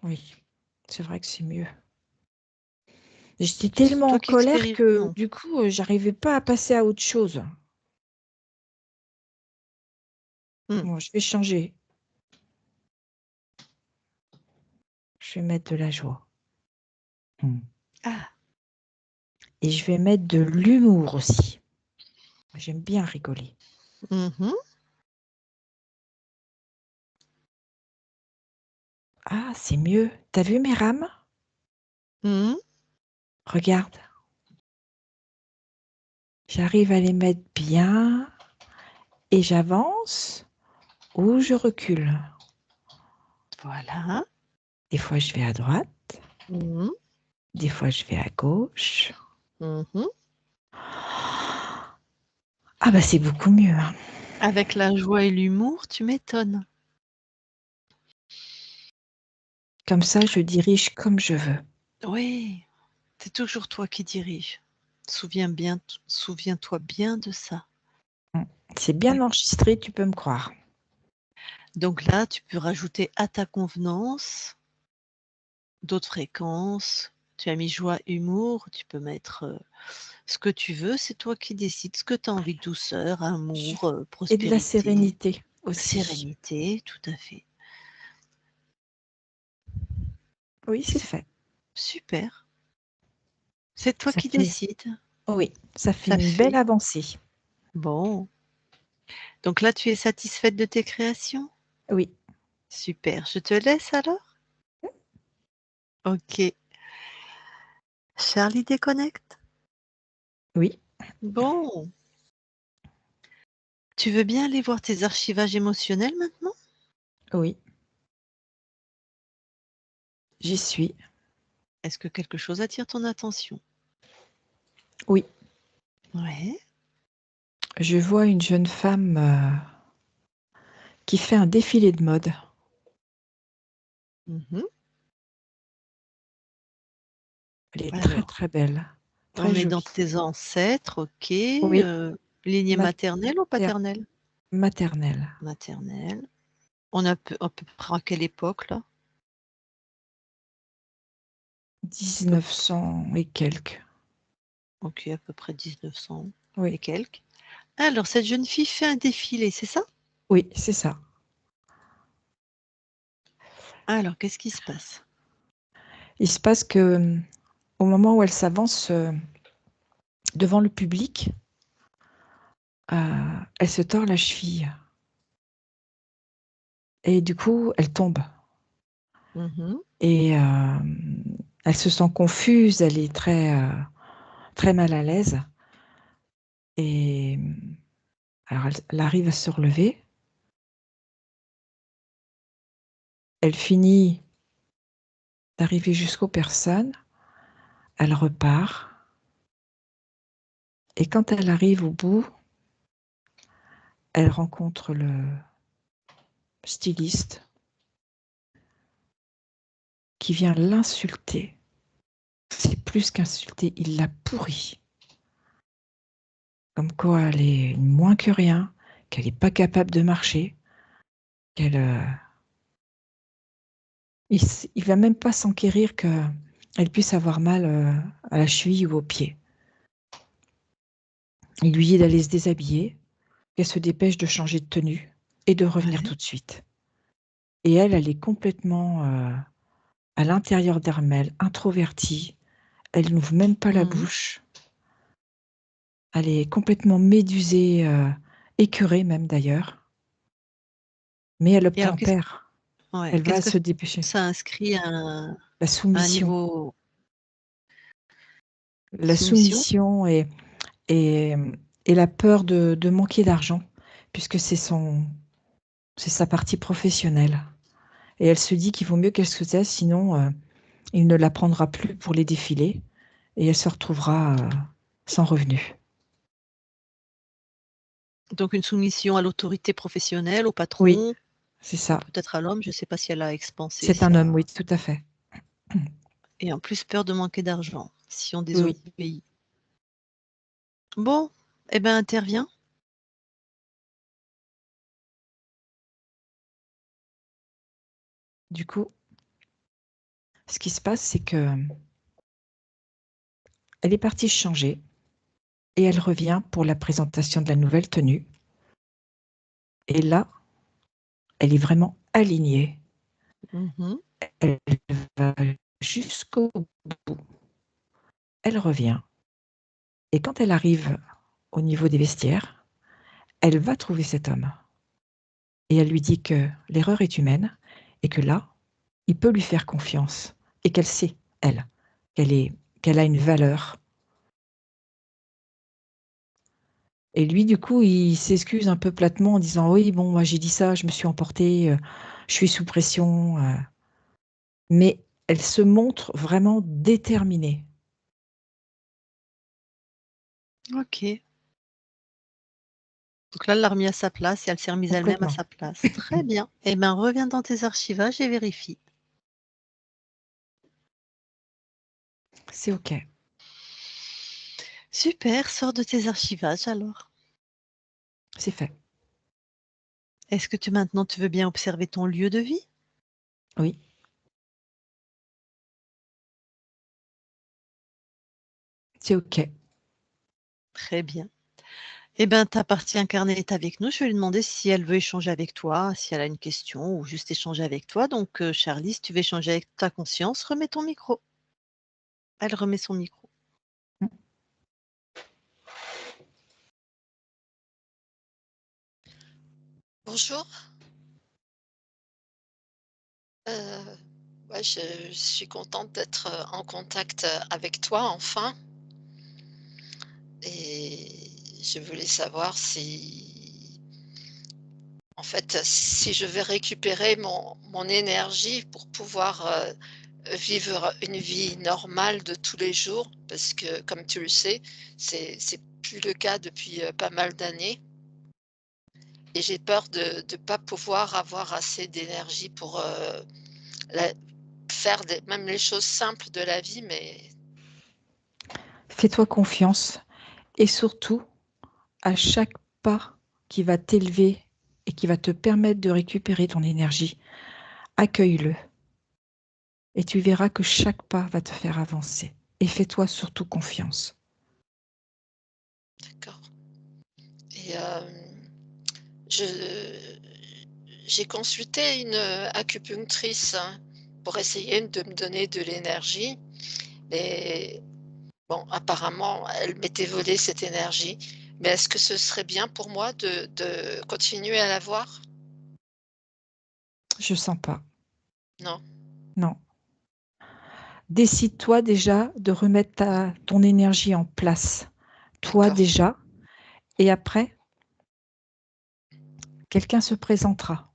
Oui, c'est vrai que c'est mieux. J'étais C'est tellement toi en qui colère que expérimente. du coup, j'arrivais pas à passer à autre chose. Hmm. Bon, je vais changer. Je vais mettre de la joie. Ah, Et je vais mettre de l'humour aussi. J'aime bien rigoler. mhm, Ah, c'est mieux. T'as vu mes rames? mhm. Regarde. J'arrive à les mettre bien et j'avance ou je recule. Voilà. Des fois, je vais à droite. Mhm, Des fois, je vais à gauche. mhm. Ah bah c'est beaucoup mieux, hein. Avec la joie et l'humour, tu m'étonnes. Comme ça, je dirige comme je veux. Oui, c'est toujours toi qui dirige. Souviens-toi bien de ça. C'est bien enregistré, tu peux me croire. Donc là, tu peux rajouter à ta convenance d'autres fréquences. Tu as mis joie, humour, tu peux mettre ce que tu veux, c'est toi qui décides ce que tu as envie, douceur, amour, Et de la prospérité, sérénité aussi. sérénité, tout à fait. Oui, c'est fait. Super. C'est toi Ça qui fait, décides. oui, ça fait Ça une belle fait. avancée. Bon. Donc là, tu es satisfaite de tes créations? Oui. Super. Je te laisse alors? Ok. Charlie déconnecte? Oui, Bon. Tu veux bien aller voir tes archivages émotionnels maintenant? oui, j'y suis. Est-ce que quelque chose attire ton attention? Oui, Ouais. je vois une jeune femme qui fait un défilé de mode. Mhm. Elle est très Alors, très belle, très on est dans jolie. tes ancêtres, ok. Oui, Lignée maternelle ou mater- paternelle? maternelle, Maternelle. On a à peu près à quelle époque là? 1900 et quelques. Ok, à peu près 1900 et Oui, quelques. Alors, cette jeune fille fait un défilé, c'est ça? oui, c'est ça. Alors, qu'est-ce qui se passe? Il se passe que au moment où elle s'avance devant le public, elle se tord la cheville et du coup, elle tombe. Mhm. Et elle se sent confuse, elle est très, très mal à l'aise. Et alors, elle arrive à se relever. Elle finit d'arriver jusqu'aux personnes. Elle repart. Et quand elle arrive au bout, elle rencontre le styliste qui vient l'insulter. C'est plus qu'insulter, il l'a pourrie. Comme quoi elle est moins que rien, qu'elle n'est pas capable de marcher, qu'elle, il va même pas s'enquérir qu'elle puisse avoir mal à la cheville ou au pied. Il lui dit d'aller se déshabiller, qu'elle se dépêche de changer de tenue et de revenir Ouais. tout de suite. Et elle est complètement à l'intérieur d'elle, introvertie. Elle n'ouvre même pas la Mmh. bouche. Elle est complètement médusée, écœurée même d'ailleurs. Mais elle Et alors obtempère. ouais, Elle va qu'est-ce que se dépêcher. ça inscrit à un La soumission. niveau La soumission? soumission et et la peur de manquer d'argent puisque c'est sa partie professionnelle et elle se dit qu'il vaut mieux qu'elle se taise sinon, il ne la prendra plus pour les défilés et elle se retrouvera, sans revenu. Donc une soumission à l'autorité professionnelle, au Oui, patron c'est ou ça. peut-être à l'homme, je ne sais pas si elle a expansé C'est un homme, ça oui, tout à fait. et en plus peur de manquer d'argent, si on Oui, oui. désobéit. Bon, eh ben, interviens. Du coup, ce qui se passe, c'est qu'elle est partie se changer et elle revient pour la présentation de la nouvelle tenue et là, elle est vraiment alignée. Mmh. Elle va jusqu'au bout. Elle revient et quand elle arrive au niveau des vestiaires, elle va trouver cet homme et elle lui dit que l'erreur est humaine et que là, il peut lui faire confiance et qu'elle sait, elle, qu'elle a une valeur. Et lui, du coup, il s'excuse un peu platement en disant: «Oui, bon, moi, j'ai dit ça, je me suis emporté, je suis sous pression», mais elle se montre vraiment déterminée. OK. Donc là, elle l'a remis à sa place et elle s'est remise elle-même à Complètement. sa place. Très bien. Eh ben, reviens dans tes archivages et vérifie. C'est OK. Super, sors de tes archivages alors. C'est fait. Est-ce que maintenant tu veux bien observer ton lieu de vie? Oui, c'est OK. Très bien. Eh ben, ta partie incarnée est avec nous. Je vais lui demander si elle veut échanger avec toi, si elle a une question ou juste échanger avec toi. Donc, Charlie, si tu veux échanger avec ta conscience, remets ton micro. Elle remet son micro. Mmh. Bonjour. Ouais, je suis contente d'être en contact avec toi enfin. Et je voulais savoir si, en fait, si je vais récupérer mon énergie pour pouvoir vivre une vie normale de tous les jours, parce que, comme tu le sais, c'est plus le cas depuis pas mal d'années. Et j'ai peur de ne pas pouvoir avoir assez d'énergie pour la- faire même les choses simples de la vie, mais Fais-toi confiance et surtout, à chaque pas qui va t'élever et qui va te permettre de récupérer ton énergie, accueille-le et tu verras que chaque pas va te faire avancer et fais-toi surtout confiance. d'accord. Et je j'ai consulté une acupunctrice, hein, pour essayer de me donner de l'énergie, mais bon, apparemment, elle m'était volé cette énergie. Mais est-ce que ce serait bien pour moi de continuer à l'avoir? Je sens pas. Non? Non. Décide-toi déjà de remettre ton énergie en place. Toi D'accord, déjà, et après, quelqu'un se présentera.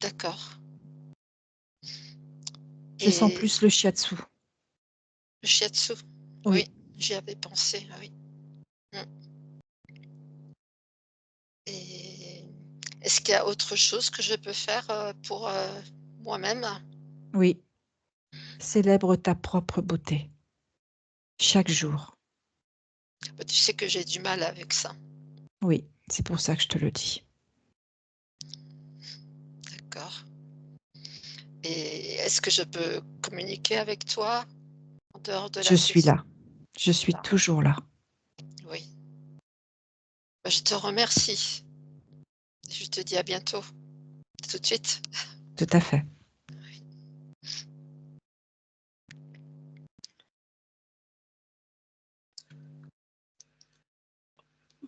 d'accord. Je sens Et plus le shiatsu. le shiatsu? Oui, Oui, j'y avais pensé, oui. Mmh. Et est-ce qu'il y a autre chose que je peux faire, pour, moi-même? oui. Célèbre ta propre beauté, chaque jour. Bah, tu sais que j'ai du mal avec ça. Oui, c'est pour ça que je te le dis. D'accord. Et est-ce que je peux communiquer avec toi en dehors de Je la suis session? là. Je suis Là, toujours là. oui. Bah, je te remercie. Je te dis à bientôt. À tout de suite. Tout à fait.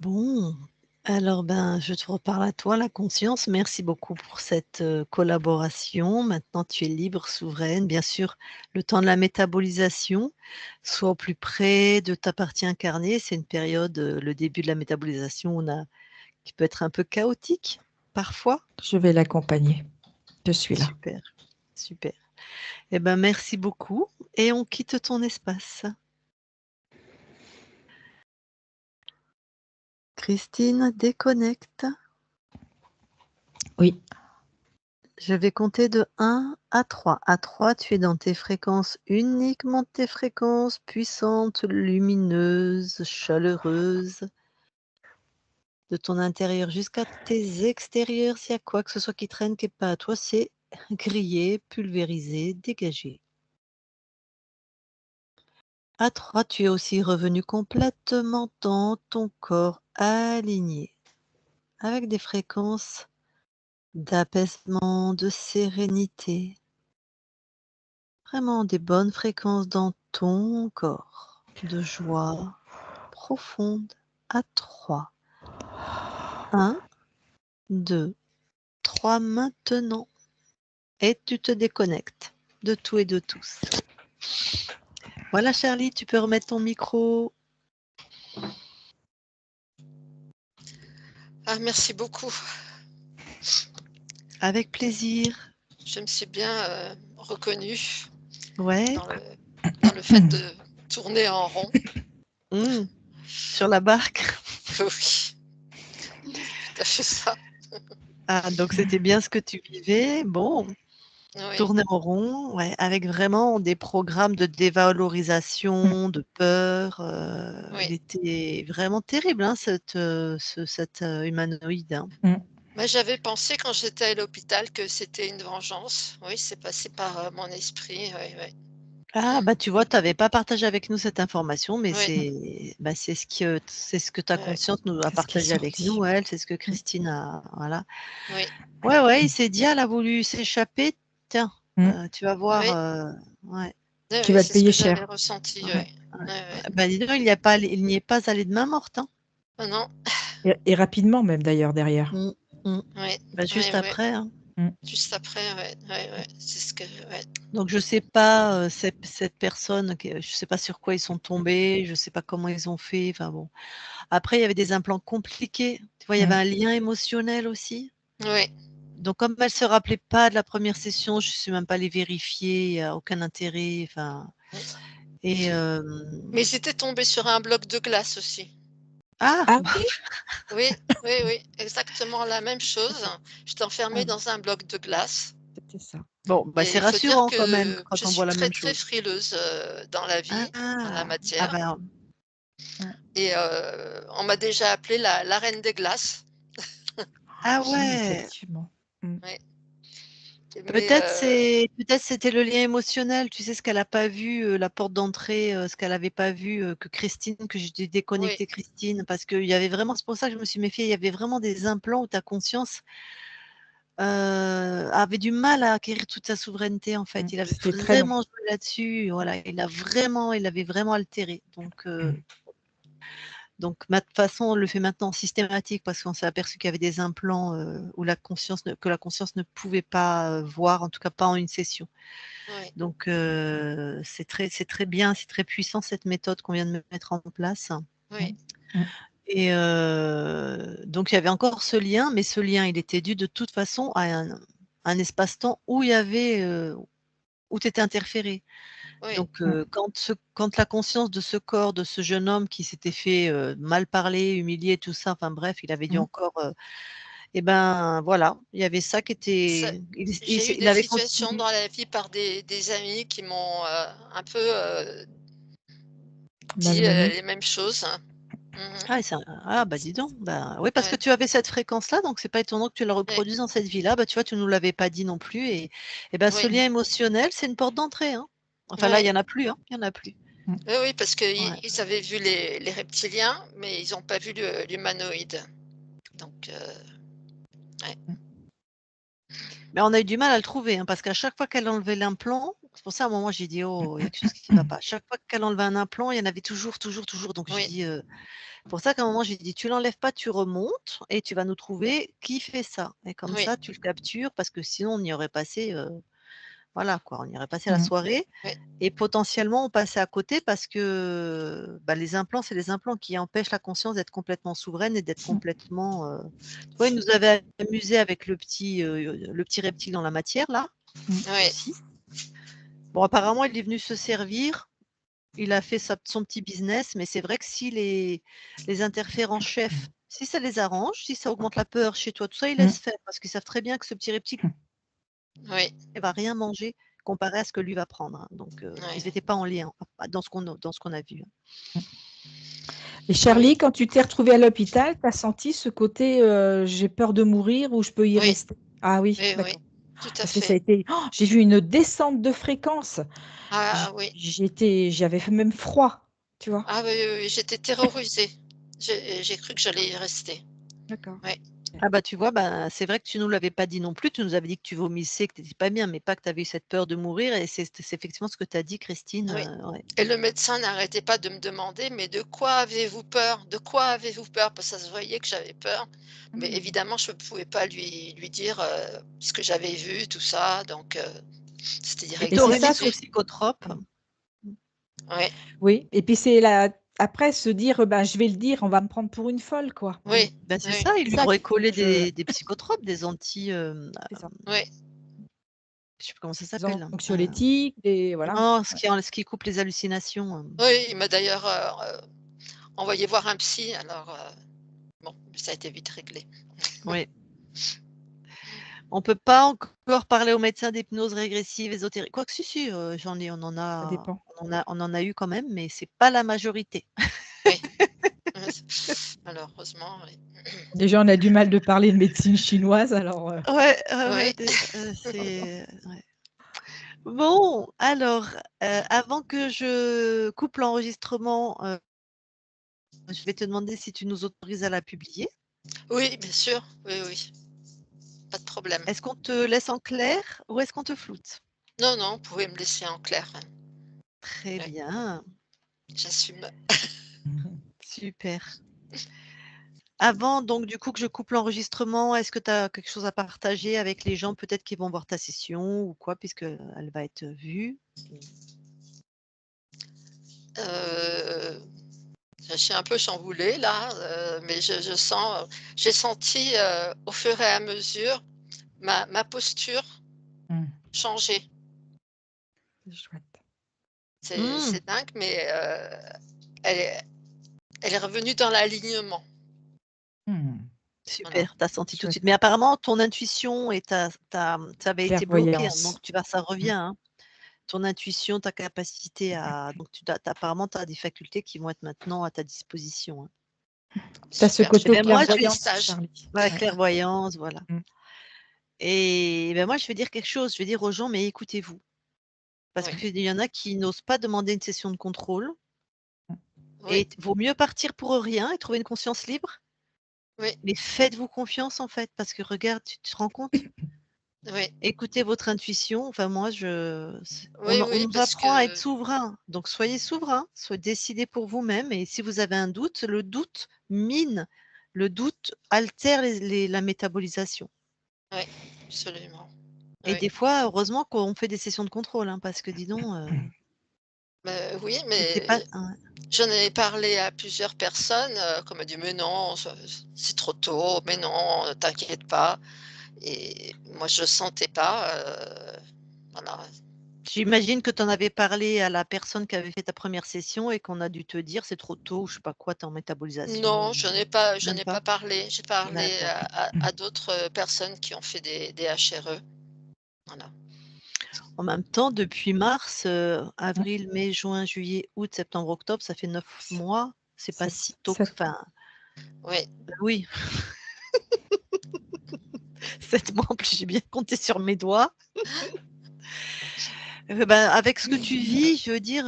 Bon, alors je te reparle à toi, la conscience. Merci beaucoup pour cette collaboration. Maintenant, tu es libre, souveraine. Bien sûr, le temps de la métabolisation, sois au plus près de ta partie incarnée. C'est une période, le début de la métabolisation, qui peut être un peu chaotique parfois. Je vais l'accompagner. Je suis là. Super, super. Eh ben, merci beaucoup et on quitte ton espace. Christine, déconnecte. Oui. Je vais compter de 1 à 3. À 3, tu es dans tes fréquences, uniquement tes fréquences puissantes, lumineuses, chaleureuses, de ton intérieur jusqu'à tes extérieurs. S'il y a quoi que ce soit qui traîne, qui n'est pas à toi, c'est grillé, pulvérisé, dégagé. À 3, tu es aussi revenu complètement dans ton corps aligné, avec des fréquences d'apaisement, de sérénité. Vraiment des bonnes fréquences dans ton corps, de joie profonde à 3. 1, 2, 3 maintenant. Et tu te déconnectes de tout et de tous. Voilà Charlie, tu peux remettre ton micro. Ah, merci beaucoup. Avec plaisir. Je me suis bien reconnue Ouais. dans le fait de tourner en rond. Sur la barque. Oui, tout à fait ça. Ah, donc c'était bien ce que tu vivais. Bon, Oui, tourner en rond, ouais, avec vraiment des programmes de dévalorisation, de peur. Il oui. était vraiment terrible, hein, cet humanoïde. Hein. Moi, j'avais pensé quand j'étais à l'hôpital que c'était une vengeance. Oui, c'est passé par mon esprit. Oui, oui. Ah, bah tu vois, tu n'avais pas partagé avec nous cette information, mais Oui, c'est ce que ta oui, conscience nous a C'est ce qui est partagé avec sorti. nous, elle, c'est ce que Christine a. Voilà. oui, Ouais, ouais, il s'est dit, elle a voulu s'échapper. Tiens, tu vas voir. oui, Ouais. oui, Tu oui, vas te c'est ce que payer j'avais cher. ressenti. Ouais, Oui, ouais. oui, oui. Bah, dis donc, il n'y est pas allé de main morte. Hein. Oh non, Et rapidement même d'ailleurs derrière. Mm, mm. oui, Bah, oui, juste oui. après. Hein. Juste après, oui, oui, oui. C'est ce que. Ouais. Donc, je ne sais pas, cette personne, je ne sais pas sur quoi ils sont tombés, je ne sais pas comment ils ont fait. Enfin bon. Après, il y avait des implants compliqués. Tu vois, il y avait un lien émotionnel aussi. Oui, Donc, comme elle ne se rappelait pas de la première session, je ne suis même pas allée vérifier, il n'y a aucun intérêt. Enfin, et mais j'étais tombée sur un bloc de glace aussi. ah, Ah bah, oui? Oui, oui, oui, exactement la même chose. J'étais enfermée Ah, dans un bloc de glace. c'était ça. bon, bah, Et c'est il faut dire rassurant quand même que je quand on suis voit la très, même très chose. frileuse dans la vie, dans la Ah, ah matière. ben, Et on m'a déjà appelée la reine des glaces. ah Oui, ouais. effectivement. Oui. Mais Peut-être c'était le lien émotionnel, tu sais, ce qu'elle a pas vu, la porte d'entrée, ce qu'elle avait pas vu, que j'ai dû oui, déconnecter Christine parce qu'il y avait vraiment c'est pour ça que je me suis méfiée, il y avait vraiment des implants où ta conscience, avait du mal à acquérir toute sa souveraineté, en fait. Il avait C'était très long. vraiment joué là-dessus, voilà, il avait vraiment altéré. Donc ma de toute façon, on le fait maintenant systématique parce qu'on s'est aperçu qu'il y avait des implants, où que la conscience ne pouvait pas, voir, en tout cas pas en une session. oui, Donc c'est très bien, c'est très puissant cette méthode qu'on vient de mettre en place oui, et donc il y avait encore ce lien, mais ce lien, il était dû de toute façon à un espace-temps où il y avait, où tu étais interféré. oui, Donc quand la conscience de ce corps, de ce jeune homme qui s'était fait, mal parler, humilier, tout ça, enfin bref, il avait dû encore, et ben, voilà, il y avait ça qui Ça était j'ai eu il des avait situations continué. dans la vie par des amis qui m'ont, un peu, dit, Malmené. les mêmes choses. Mmh. Ah et ça ah bah, dis donc, bah, oui parce que Ouais, tu avais cette fréquence-là, donc c'est pas étonnant que tu la ouais, reproduises dans cette vie-là. Bah, tu vois, tu nous l'avais pas dit non plus et bah, ce oui, lien émotionnel, c'est une porte d'entrée, hein. Enfin là, il y ouais. en a plus, hein, il y en a plus. Oui, oui, parce qu'ils Ouais. ils avaient vu les reptiliens, mais ils ont pas vu l'humanoïde. Donc ouais. Mais on a eu du mal à le trouver, hein, parce qu'à chaque fois qu'elle enlevait l'implant, C'est pour ça, à un moment, j'ai dit: «Oh, il y a quelque chose qui ne va pas». Chaque fois qu'elle enlevait un implant, il y en avait toujours, toujours, toujours. Donc j'ai Oui, dit, pour ça qu'à un moment, j'ai dit: «Tu l'enlèves pas, tu remontes et tu vas nous trouver qui fait ça et comme oui, ça, tu le captures parce que sinon on y aurait passé, voilà quoi, on y aurait passé la Mmh. soirée oui, et potentiellement on passait à côté parce que, bah, les implants, c'est les implants qui empêchent la conscience d'être complètement souveraine et d'être complètement, tu vois, il nous avait amusé avec le petit reptile dans la matière là, oui, aussi. Bon, apparemment, il est venu se servir, il a fait son petit business, mais c'est vrai que si les interférents chefs, si ça les arrange, si ça augmente la peur chez toi, tout ça, ils Mmh. laissent faire parce qu'ils savent très bien que ce petit reptile oui, ne va rien manger comparé à ce que lui va prendre, hein. Donc, ils oui, n'étaient pas en lien, dans ce qu'on a vu, hein. Et oui, Charlie, quand tu t'es retrouvée à l'hôpital, tu as senti ce côté, j'ai peur de mourir ou je peux y oui, rester? Ah oui, oui, oui, d'accord. tout à Parce que ça a fait. été j'ai vu une descente de fréquence. Ah oui, J'avais même froid, tu vois? ah oui, oui, oui, j'étais terrorisée. J'ai cru que j'allais y rester. D'accord. Oui, Ah bah, tu vois, bah, c'est vrai que tu nous l'avais pas dit non plus, tu nous avais dit que tu vomissais, que tu étais pas bien, mais pas que tu avais eu cette peur de mourir et c'est effectivement ce que tu as dit Christine, oui. ouais. Et le médecin n'arrêtait pas de me demander: «Mais de quoi avez-vous peur? De quoi avez-vous peur?» Parce que ça se voyait que j'avais peur. Mais Mmh. évidemment, je ne pouvais pas lui dire, ce que j'avais vu, tout ça, donc c'était Et direct Et tu c'est aurais mis ça sous ce psychotrope. mmh. oui, Oui et puis c'est la après se dire, «Ben, je vais le dire, on va me prendre pour une folle», quoi. oui, Bah, c'est oui, ça, il C'est lui ça aurait qui collé je des psychotropes, des c'est ça. oui, je sais plus comment ça Des s'appelle, anxiolytiques, des voilà. non, Ouais. ce qui coupe les hallucinations, oui, il m'a d'ailleurs, envoyé voir un psy, alors, bon, ça a été vite réglé. oui. On peut pas encore parler aux médecins d'hypnose régressive, ésotérique. Quoique si, j'en ai Ça dépend. on en a eu quand même, mais c'est pas la majorité. Oui, malheureusement, oui. Déjà, on a du mal de parler de médecine chinoise alors, Ouais, ouais, Oui, ouais, c'est ouais. Bon, alors, avant que je coupe l'enregistrement, je vais te demander si tu nous autorises à la publier. oui, bien sûr, oui, oui, pas de problème. Est-ce qu'on te laisse en clair ou est-ce qu'on te floute? Non, non, vous pouvez me laisser en clair, hein. Très Ouais, bien, j'assume. super. Avant donc du coup que je coupe l'enregistrement, est-ce que tu as quelque chose à partager avec les gens peut-être qui vont voir ta session ou quoi puisqu'elle va être vue? Heu, je suis un peu chamboulée là, mais je sens, j'ai senti, au fur et à mesure ma posture Mmh. changer. C'est chouette. Mmh, C'est dingue, mais elle est elle est revenue dans l'alignement. Mmh. Voilà. super, tu as senti tout de Chouette. suite. Mais apparemment ton intuition et ça avait été bloqué, hein, Clairvoyance. donc tu vas ça Mmh. revient, hein. Ton intuition, ta capacité à donc apparemment tu as des facultés qui vont être maintenant à ta disposition, hein. Tu as ce Super, Et côté ben moi j'ai je vais des clairvoyance, stages. Charlie. ouais, Ouais. clairvoyance, voilà. Mmh. Et ben moi je vais dire quelque chose, je vais dire aux gens: «Mais écoutez-vous». Parce Oui, qu'il y en a qui n'osent pas demander une session de contrôle Mmh. oui, et vaut mieux partir pour rien et trouver une conscience libre, oui, mais faites-vous confiance en fait, parce que regarde, tu te rends compte? oui, Écoutez votre intuition, enfin moi oui, on oui, nous parce apprend à être que souverain, donc soyez souverain, décidez pour vous-même et si vous avez un doute, le doute mine, le doute altère la métabolisation oui, absolument. et Oui. des fois, heureusement qu'on fait des sessions de contrôle, hein, parce que dis donc, Oui, c'était pas mais ouais. j'en ai parlé à plusieurs personnes, qu'on m'a dit: «Mais non, c'est trop tôt, mais non, t'inquiète pas». Et moi je sentais pas, voilà. J'imagine que tu en avais parlé à la personne qui avait fait ta première session et qu'on a dû te dire: «C'est trop tôt» ou je sais pas quoi, tu es en métabolisation, Non, j'en même ai pas? pas parlé. J'ai parlé D'accord. à d'autres, personnes qui ont fait des HRE, voilà. En même temps, depuis mars, avril, mai, juin, juillet, août, septembre, octobre, ça fait 9 mois. C'est pas 7 si tôt que 7 enfin, Oui, oui, 7 mois en plus, j'ai bien compté sur mes doigts. Avec ce que tu vis, je veux dire,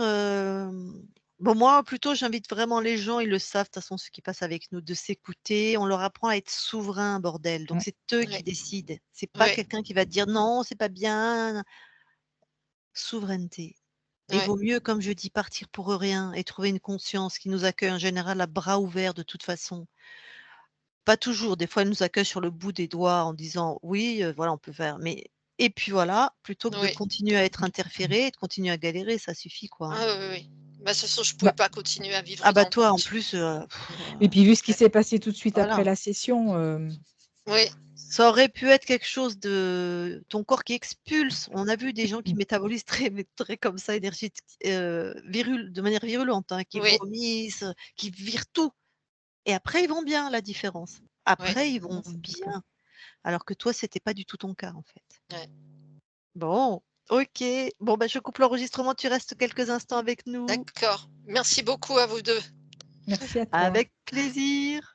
bon moi plutôt j'invite vraiment les gens, ils le savent de toute façon ceux qui passent avec nous, de s'écouter. On leur apprend à être souverain, bordel. Donc Mmh. c'est eux qui oui, décident. C'est pas oui, quelqu'un qui va te dire: «Non, c'est pas bien». souveraineté. Et Ouais. vaut mieux, comme je dis, partir pour rien et trouver une conscience qui nous accueille en général à bras ouverts de toute façon. Pas toujours, des fois, elle nous accueille sur le bout des doigts en disant: «Oui, voilà, on peut faire», mais et puis voilà, plutôt que de Oui. continuer à être interféré et de continuer à galérer, ça suffit, quoi, hein. Ah oui, oui, oui. Bah, de toute façon, je pouvais Bah, pas continuer à vivre Ah bah, dans le toi, en doute. plus, et puis vu ce qui Ouais. s'est passé tout de suite après voilà. la session, Oui, Ça aurait pu être quelque chose de ton corps qui expulse. On a vu des gens qui métabolisent très mais très comme ça, énergétique, de manière virulente, hein, qui oui, vomissent, qui virent tout et après ils vont bien, la différence. oui. Après, ils non, vont c'est d'accord. bien, alors que toi, c'était pas du tout ton cas, en fait. Ouais. Bon, OK. Bon, bah, je coupe l'enregistrement, tu restes quelques instants avec nous. D'accord. Merci beaucoup à vous 2. Merci à toi. Avec plaisir.